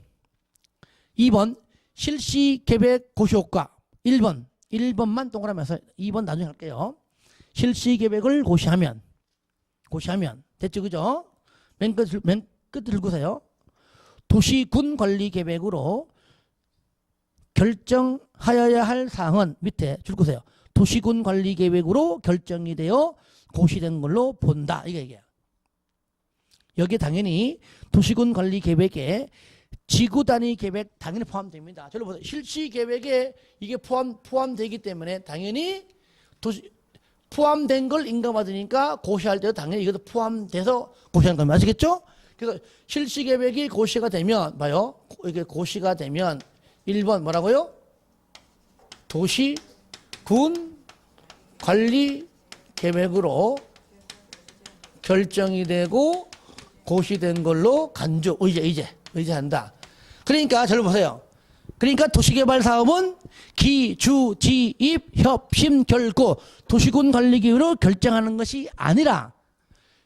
2번 실시계획 고시효과 1번만 동그라미에서 2번 나중에 할게요. 실시계획을 고시하면 됐죠? 그죠? 맨 끝 읽으세요. 도시군 관리계획으로 결정하여야 할 사항은 밑에 줄 거세요. 도시군 관리계획으로 결정이 되어 고시된 걸로 본다. 이게 여기에 당연히 도시군 관리계획에 지구단위 계획 당연히 포함됩니다. 저를 보세요. 실시계획에 이게 포함되기 때문에 당연히 포함된 걸 인가받으니까 고시할 때도 당연히 이것도 포함돼서 고시하는 겁니다. 아시겠죠? 그래서 실시계획이 고시가 되면 봐요. 이게 고시가 되면 1번 뭐라고요? 도시군 관리계획으로 결정이 되고 고시된 걸로 간주 의제한다. 그러니까 저를 보세요. 그러니까 도시개발 사업은 기, 주, 지, 입, 협, 심, 결고 도시군 관리계획으로 결정하는 것이 아니라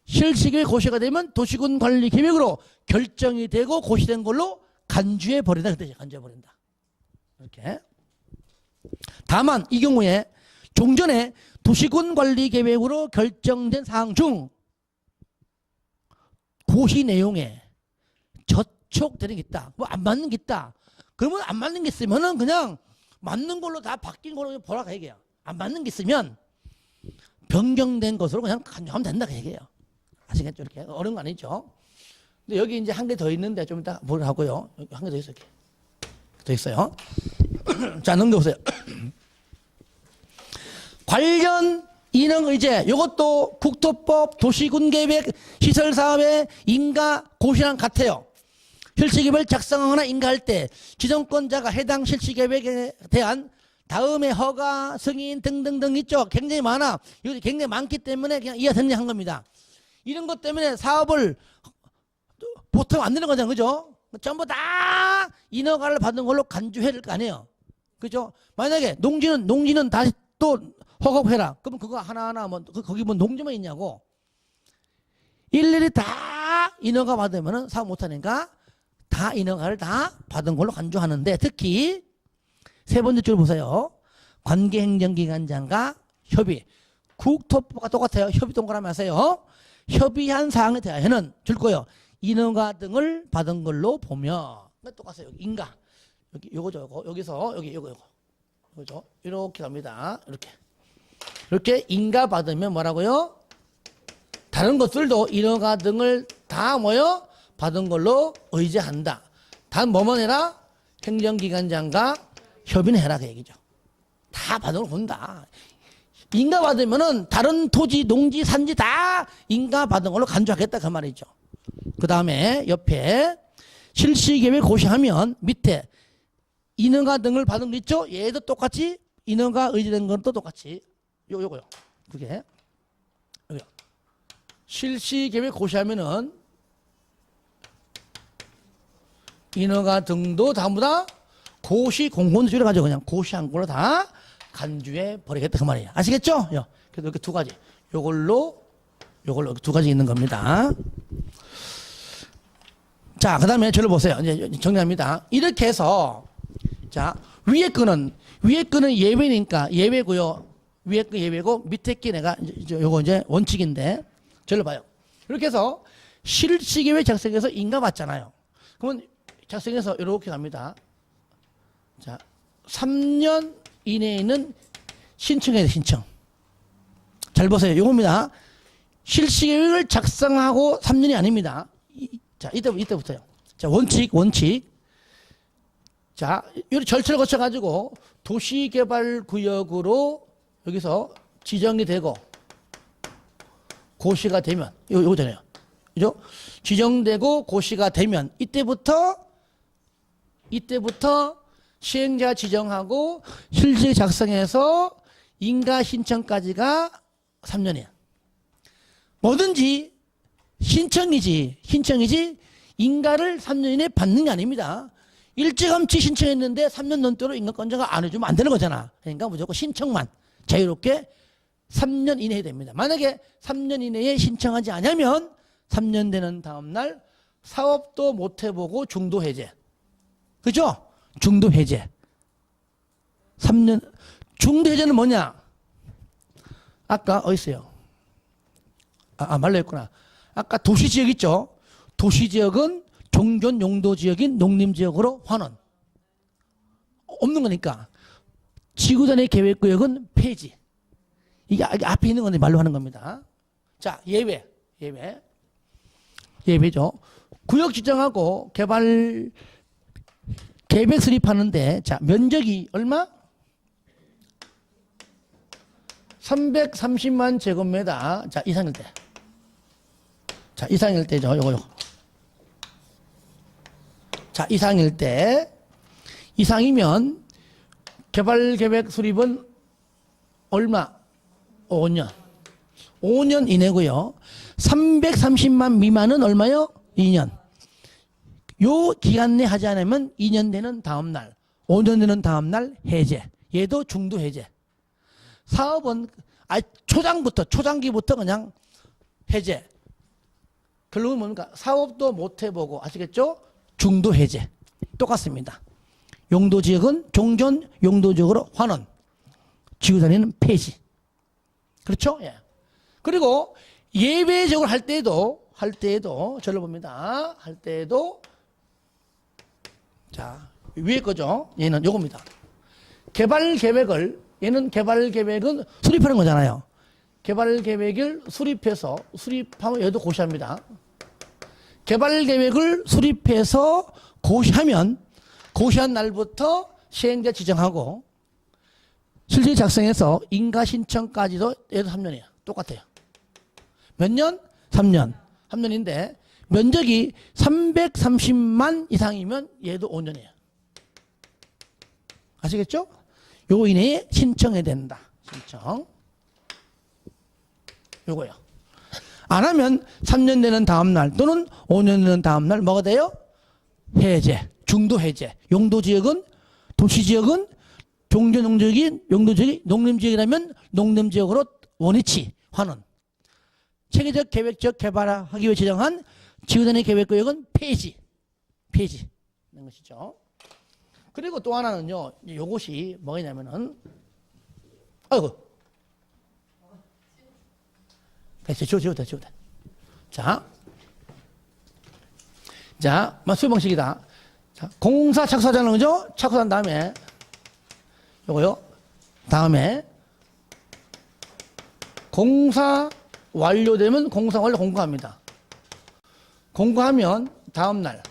실시계획 고시가 되면 도시군 관리계획으로 결정이 되고 고시된 걸로 간주해 버린다. 그때 간주해 버린다. 이렇게. 다만 이 경우에 종전에 도시군 관리계획으로 결정된 사항 중 고시 내용에 저촉되는 게 있다. 뭐 안 맞는 게 있다. 그러면 안 맞는 게 있으면은 그냥 맞는 걸로 다 바뀐 걸로 보라 그 얘기야. 안 맞는 게 있으면 변경된 것으로 그냥 간주하면 된다 그 얘기예요. 아시겠죠? 이렇게 어려운 거 아니죠? 근데 여기 이제 한 개 더 있는데 좀 이따 뭘 하고요. 여기 한 개 더 있어요. 더 있어요. 자 넘겨보세요. 관련 인허의제 이것도 국토법 도시군계획 시설사업의 인가 고시랑 같아요. 실시계획을 작성하거나 인가할 때 지정권자가 해당 실시계획에 대한 다음에 허가, 승인 등등등 있죠. 굉장히 많아. 이거 굉장히 많기 때문에 그냥 이해 정리한 겁니다. 이런 것 때문에 사업을 보통 안 되는 거잖아요. 그죠? 전부 다 인허가를 받은 걸로 간주해야 될 거 아니에요. 그죠? 만약에 농지는 다시 또 허가해라. 그럼 그거 하나하나 뭐 거기 뭐 농지만 있냐고. 일일이 다 인허가 받으면은 사업 못 하니까 다 인허가를 다 받은 걸로 간주하는데 특히 세 번째 줄 보세요. 관계행정기관장과 협의. 국토부가 똑같아요. 협의 동그라미 하세요. 협의한 사항에 대하여는 줄 거예요. 인허가 등을 받은 걸로 보며 똑같아요. 여기 인가. 여기 요거죠. 여기서 여기 요거죠. 이렇게 갑니다. 이렇게 인가 받으면 뭐라고요? 다른 것들도 인허가 등을 다 뭐요? 받은 걸로 의지한다. 단 뭐만 해라? 행정기관장과 협의는 해라 그 얘기죠. 다 받은 걸 본다. 인가 받으면은 다른 토지, 농지, 산지 다 인가 받은 걸로 간주하겠다 그 말이죠. 그 다음에 옆에 실시계획 고시하면 밑에 인허가 등을 받은 거 있죠? 얘도 똑같이 인허가 의지된 건 또 똑같이 요거요. 그게 여기요. 실시계획 고시하면은 인허가 등도 전부 다 고시 공고는 줄여가지고 그냥 고시한 걸로 다 간주해 버리겠다 그 말이에요. 아시겠죠? 그래서 이렇게 두 가지. 요걸로 두 가지 있는 겁니다. 자, 그 다음에 저를 보세요. 이제 정리합니다. 이렇게 해서 자, 위에 거는 예외니까 예외고요. 위에 거 예외고 밑에 게 내가 요거 이제 원칙인데 저를 봐요. 이렇게 해서 실시계획 작성해서 인가 받잖아요. 그러면 작성해서 이렇게 갑니다. 자, 3년 이내에는 신청해야 돼, 신청. 잘 보세요. 요겁니다. 실시계획을 작성하고 3년이 아닙니다. 자, 이때부터요. 자, 원칙. 자, 이 절차를 거쳐가지고 도시개발구역으로 여기서 지정이 되고 고시가 되면, 요거잖아요. 그죠? 지정되고 고시가 되면 이때부터 시행자 지정하고 실시 작성해서 인가 신청까지가 3년이야. 뭐든지 신청이지 인가를 3년 이내에 받는 게 아닙니다. 일찌감치 신청했는데 3년 넘도록 인가권자가 안 해주면 안 되는 거잖아. 그러니까 무조건 신청만 자유롭게 3년 이내에 됩니다. 만약에 3년 이내에 신청하지 않으면 3년 되는 다음날 사업도 못 해보고 중도 해제. 그죠? 중도 해제. 3년. 중도 해제는 뭐냐? 아까 어디 있어요? 말로 했구나. 아까 도시지역 있죠? 도시지역은 종전 용도지역인 농림지역으로 환원. 없는 거니까. 지구단위 계획구역은 폐지. 이게 앞에 있는 건데 말로 하는 겁니다. 자, 예외죠. 구역 지정하고 개발 계획 수립하는데 자, 면적이 얼마? 330만 제곱미터. 자, 이상일 때. 자, 이상일 때죠. 요거. 자, 이상일 때. 이상이면 개발 계획 수립은 얼마? 5년. 5년 이내고요. 330만 미만은 얼마요? 2년. 요 기간 내 하지 않으면 2년 되는 다음 날, 5년 되는 다음 날 해제. 얘도 중도 해제. 사업은 초장기부터 그냥 해제. 결국은 뭡니까? 사업도 못 해보고 아시겠죠? 중도 해제. 똑같습니다. 용도지역은 종전 용도지역으로 환원. 지구단위는 폐지. 그렇죠? 예. 그리고 예외적으로 할 때에도 저를 봅니다. 할 때에도 자, 위에 거죠. 얘는 요겁니다. 얘는 개발 계획은 수립하는 거잖아요. 개발 계획을 수립하면 얘도 고시합니다. 개발 계획을 수립해서 고시하면 고시한 날부터 시행자 지정하고 실질 작성해서 인가 신청까지도 얘도 3년이에요. 똑같아요. 몇 년? 3년. 3년인데 면적이 330만 이상이면 얘도 5년이에요. 아시겠죠? 요 이내에 신청해야 된다. 신청. 요거요. 안 하면 3년 되는 다음 날 또는 5년 되는 다음 날 뭐가 돼요? 해제. 중도 해제. 용도 지역은 도시 지역은 종전 용도지역이 농림지역이라면 농림지역으로 원위치 환원. 체계적 계획적 개발하기 위해 지정한 지구단위 계획구역은 폐지. 폐지는 것이죠. 그리고 또 하나는요. 요것이 뭐냐면은 아이고. 지워다. 자, 수요 방식이다. 자, 공사 착수하자는 거죠? 착수한 다음에 요거요. 다음에 공사 완료되면 공사 완료 공고합니다. 공고하면 다음 날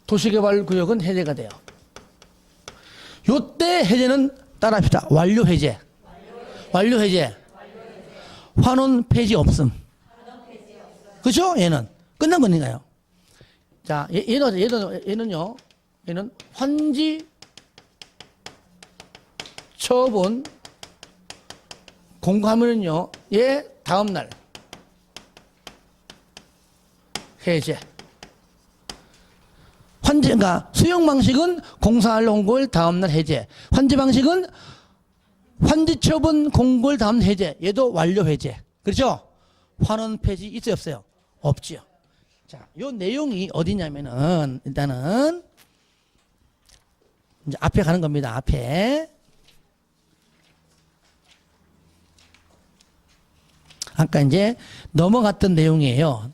도시개발구역은 해제가 돼요. 요때 해제는 따라합시다. 완료 해제. 환원 폐지 없음. 그죠? 얘는 끝난 거니까요. 자, 얘는요. 얘는 환지 처분 공고하면은요. 얘 다음 날 해제. 그러니까 수용 방식은 공사할 공고일 다음 날 해제. 환지 방식은 환지 처분 공고일 다음 날 해제. 얘도 완료 해제. 그렇죠? 환원 폐지 있어요, 없어요? 없지요. 자, 요 내용이 어디냐면은 일단은 이제 앞에 가는 겁니다. 앞에. 아까 이제 넘어갔던 내용이에요.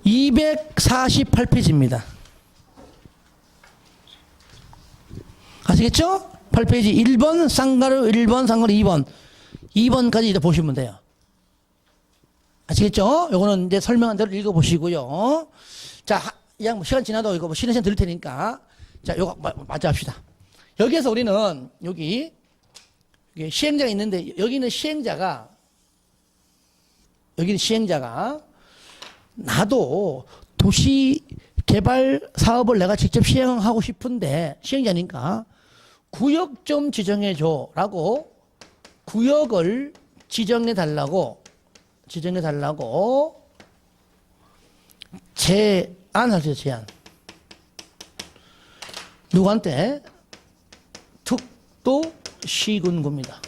(248페이지입니다) 아시겠죠? 8페이지 1번 쌍가루 1번 쌍가루 2번 2번까지 이제 보시면 돼요. 아시겠죠? 요거는 이제 설명한 대로 읽어보시고요. 자, 그냥 시간 지나도 이거 쉬는 시간 드릴 테니까. 자, 요거 마저 합시다. 여기에서 우리는 여기 시행자가 있는데 여기는 시행자가 나도 도시 개발 사업을 내가 직접 시행하고 싶은데 시행자니까 구역 좀 지정해 줘라고 구역을 지정해 달라고 제안하세요. 제안. 누구한테? 특도시군구입니다.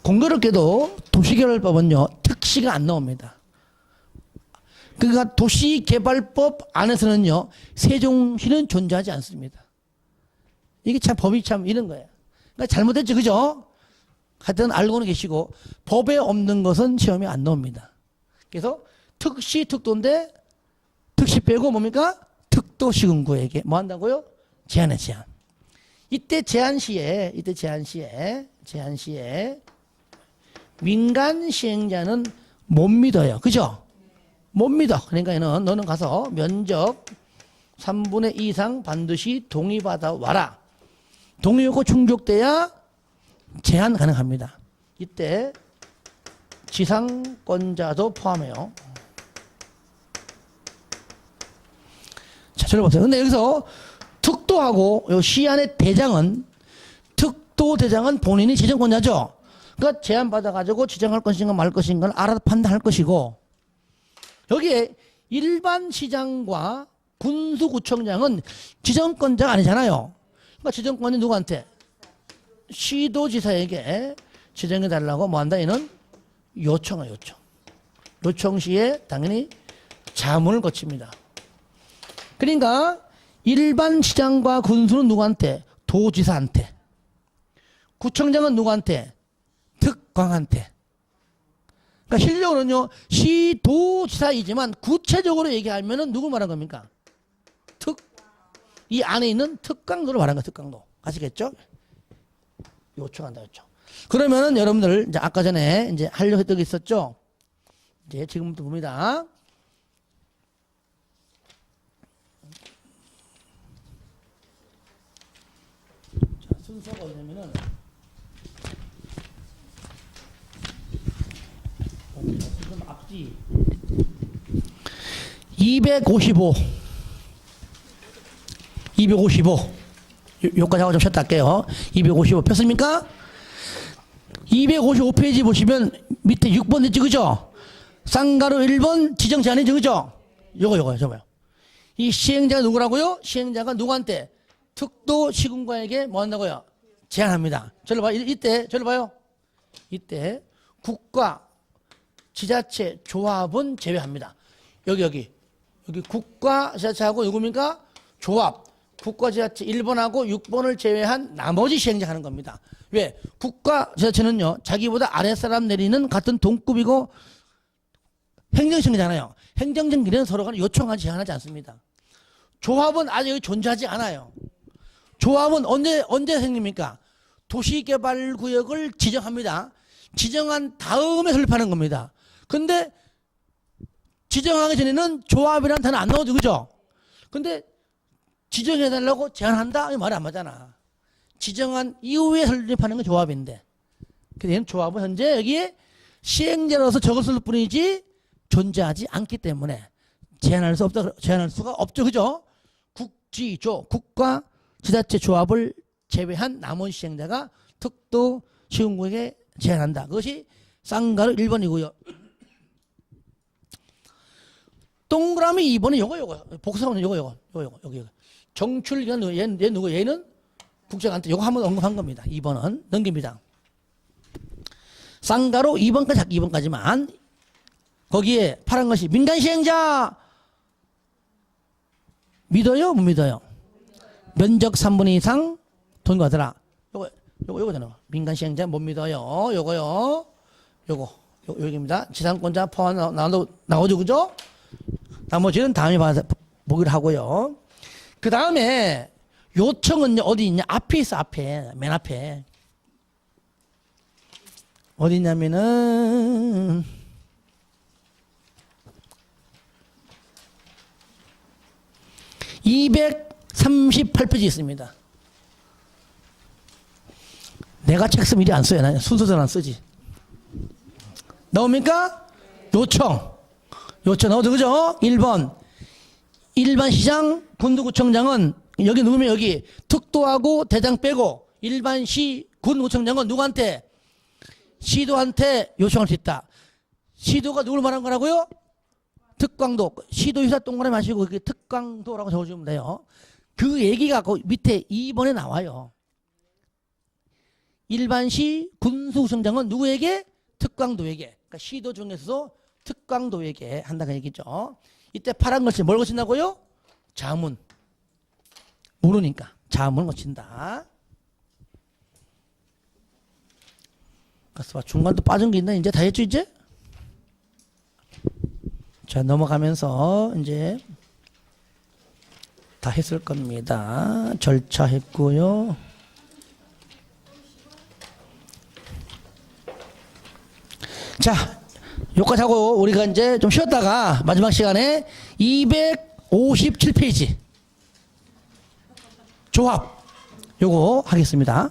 공교롭게도 도시개발법은요 특시가 안 나옵니다. 그러니까 도시개발법 안에서는요 세종시는 존재하지 않습니다. 이게 참 법이 참 이런 거예요. 그러니까 잘못했죠, 그죠? 하여튼 알고는 계시고 법에 없는 것은 시험에 안 나옵니다. 그래서 특시 특도인데 특시 빼고 뭡니까? 특도시군구에게 뭐 한다고요? 제한해 제한. 이때 제한 시에 민간 시행자는 못 믿어요. 그죠? 못 믿어. 그러니까 너는 가서 면적 3분의 2 이상 반드시 동의받아 와라. 동의 요구 충족돼야 제한 가능합니다. 이때 지상권자도 포함해요. 자, 들어보세요. 근데 여기서 특도하고 요 시안의 대장은 특도대장은 본인이 지정권자죠. 그러니까 제안받아가지고 지정할 것인가 말 것인가를 알아서 판단할 것이고 여기에 일반 시장과 군수구청장은 지정권자가 아니잖아요. 그러니까 지정권이 누구한테? 시도지사에게 지정해달라고 뭐 한다? 얘는 요청해 요청. 요청 시에 당연히 자문을 거칩니다. 그러니까 일반 시장과 군수는 누구한테? 도지사한테. 구청장은 누구한테? 특광한테. 그러니까 실력으로는요 시도지사이지만 구체적으로 얘기하면은 누구 말한 겁니까? 이 안에 있는 특강도를 말한 거야. 특강도. 아시겠죠? 요청한다 요청. 그러면은 여러분들 이제 아까 전에 이제 하려고 했던 게 있었죠? 이제 지금부터 봅니다. 순서가 뭐냐면은 좀 앞뒤 255 요까지 하고 좀 쉬었다 할게요. 255 폈습니까? 255페이지 보시면 밑에 6번 있지, 그죠? 쌍가루 1번 지정 제한이죠, 그죠? 저거요. 이 시행자가 누구라고요? 시행자가 누구한테? 특도 시군과에게 뭐 한다고요? 제한합니다. 저를 봐요. 저를 봐요. 이때 국가, 지자체, 조합은 제외합니다. 여기 국가, 지자체하고 누굽니까? 조합. 국가, 지자체 1번하고 6번을 제외한 나머지 시행자 하는 겁니다. 왜? 국가, 지자체는요, 자기보다 아랫사람 내리는 같은 동급이고 행정청이잖아요. 행정청기는 서로 간에 요청하지 제한하지 않습니다. 조합은 아직 여기 존재하지 않아요. 조합은 언제 생깁니까? 도시개발구역을 지정합니다. 지정한 다음에 설립하는 겁니다. 근데 지정하기 전에는 조합이라는 단어 안 나오죠, 그죠? 근데 지정해달라고 제안한다? 이 말이 안 맞잖아. 지정한 이후에 설립하는 건 조합인데. 그래서 조합은 현재 여기에 시행자로서 적을 쓸 뿐이지 존재하지 않기 때문에 제한할 수가 없죠, 그죠? 국가, 지자체, 조합을 제외한 나머지 시행자가 특도 시군구역에 제한한다. 그것이 쌍가루 1번이고요. 동그라미 2번은 요거. 복사하면 요거. 여기. 정출기관 얘 누구? 얘는 국정한테 요거 한번 언급한 겁니다. 2번은 넘깁니다. 쌍가루 2번까지만 거기에 파란 것이 민간 시행자 믿어요? 못 믿어요? 면적 3분의 2 이상 돈 받으라. 요거잖아. 민간 시행자 못 믿어요. 여기입니다. 지상권자 포함 나오죠, 그죠? 나머지는 다음에 보기로 하고요. 그 다음에 요청은 어디 있냐? 앞에 있어, 맨 앞에. 어디 있냐면은 238페이지 있습니다. 내가 책 쓰면 이리 안 써요. 난 순서대로 안 쓰지. 나옵니까? 요청 나오죠, 그죠? 1번. 일반 시장 군도구청장은 여기 누르면 여기 특도하고 대장 빼고 일반 시 군구청장은 누구한테? 시도한테 요청할 수 있다. 시도가 누굴 말한 거라고요? 특광도. 시도 유사 동그라미 마시고 그게 특광도라고 적어주면 돼요. 그 얘기가 그 밑에 2번에 나와요. 일반시 군수구청장은 누구에게? 특광도에게. 그러니까 시도 중에서도 특광도에게 한다는 얘기죠. 이때 파란 것이 뭘 거친다고요? 자문. 모르니까 자문 거친다. 그래서 중간도 빠진 게 있나? 이제 다 했죠, 이제? 자, 넘어가면서 이제 다 했을 겁니다. 절차 했고요. 자, 여기까지 하고 우리가 이제 좀 쉬었다가 마지막 시간에 257페이지 조합 요거 하겠습니다.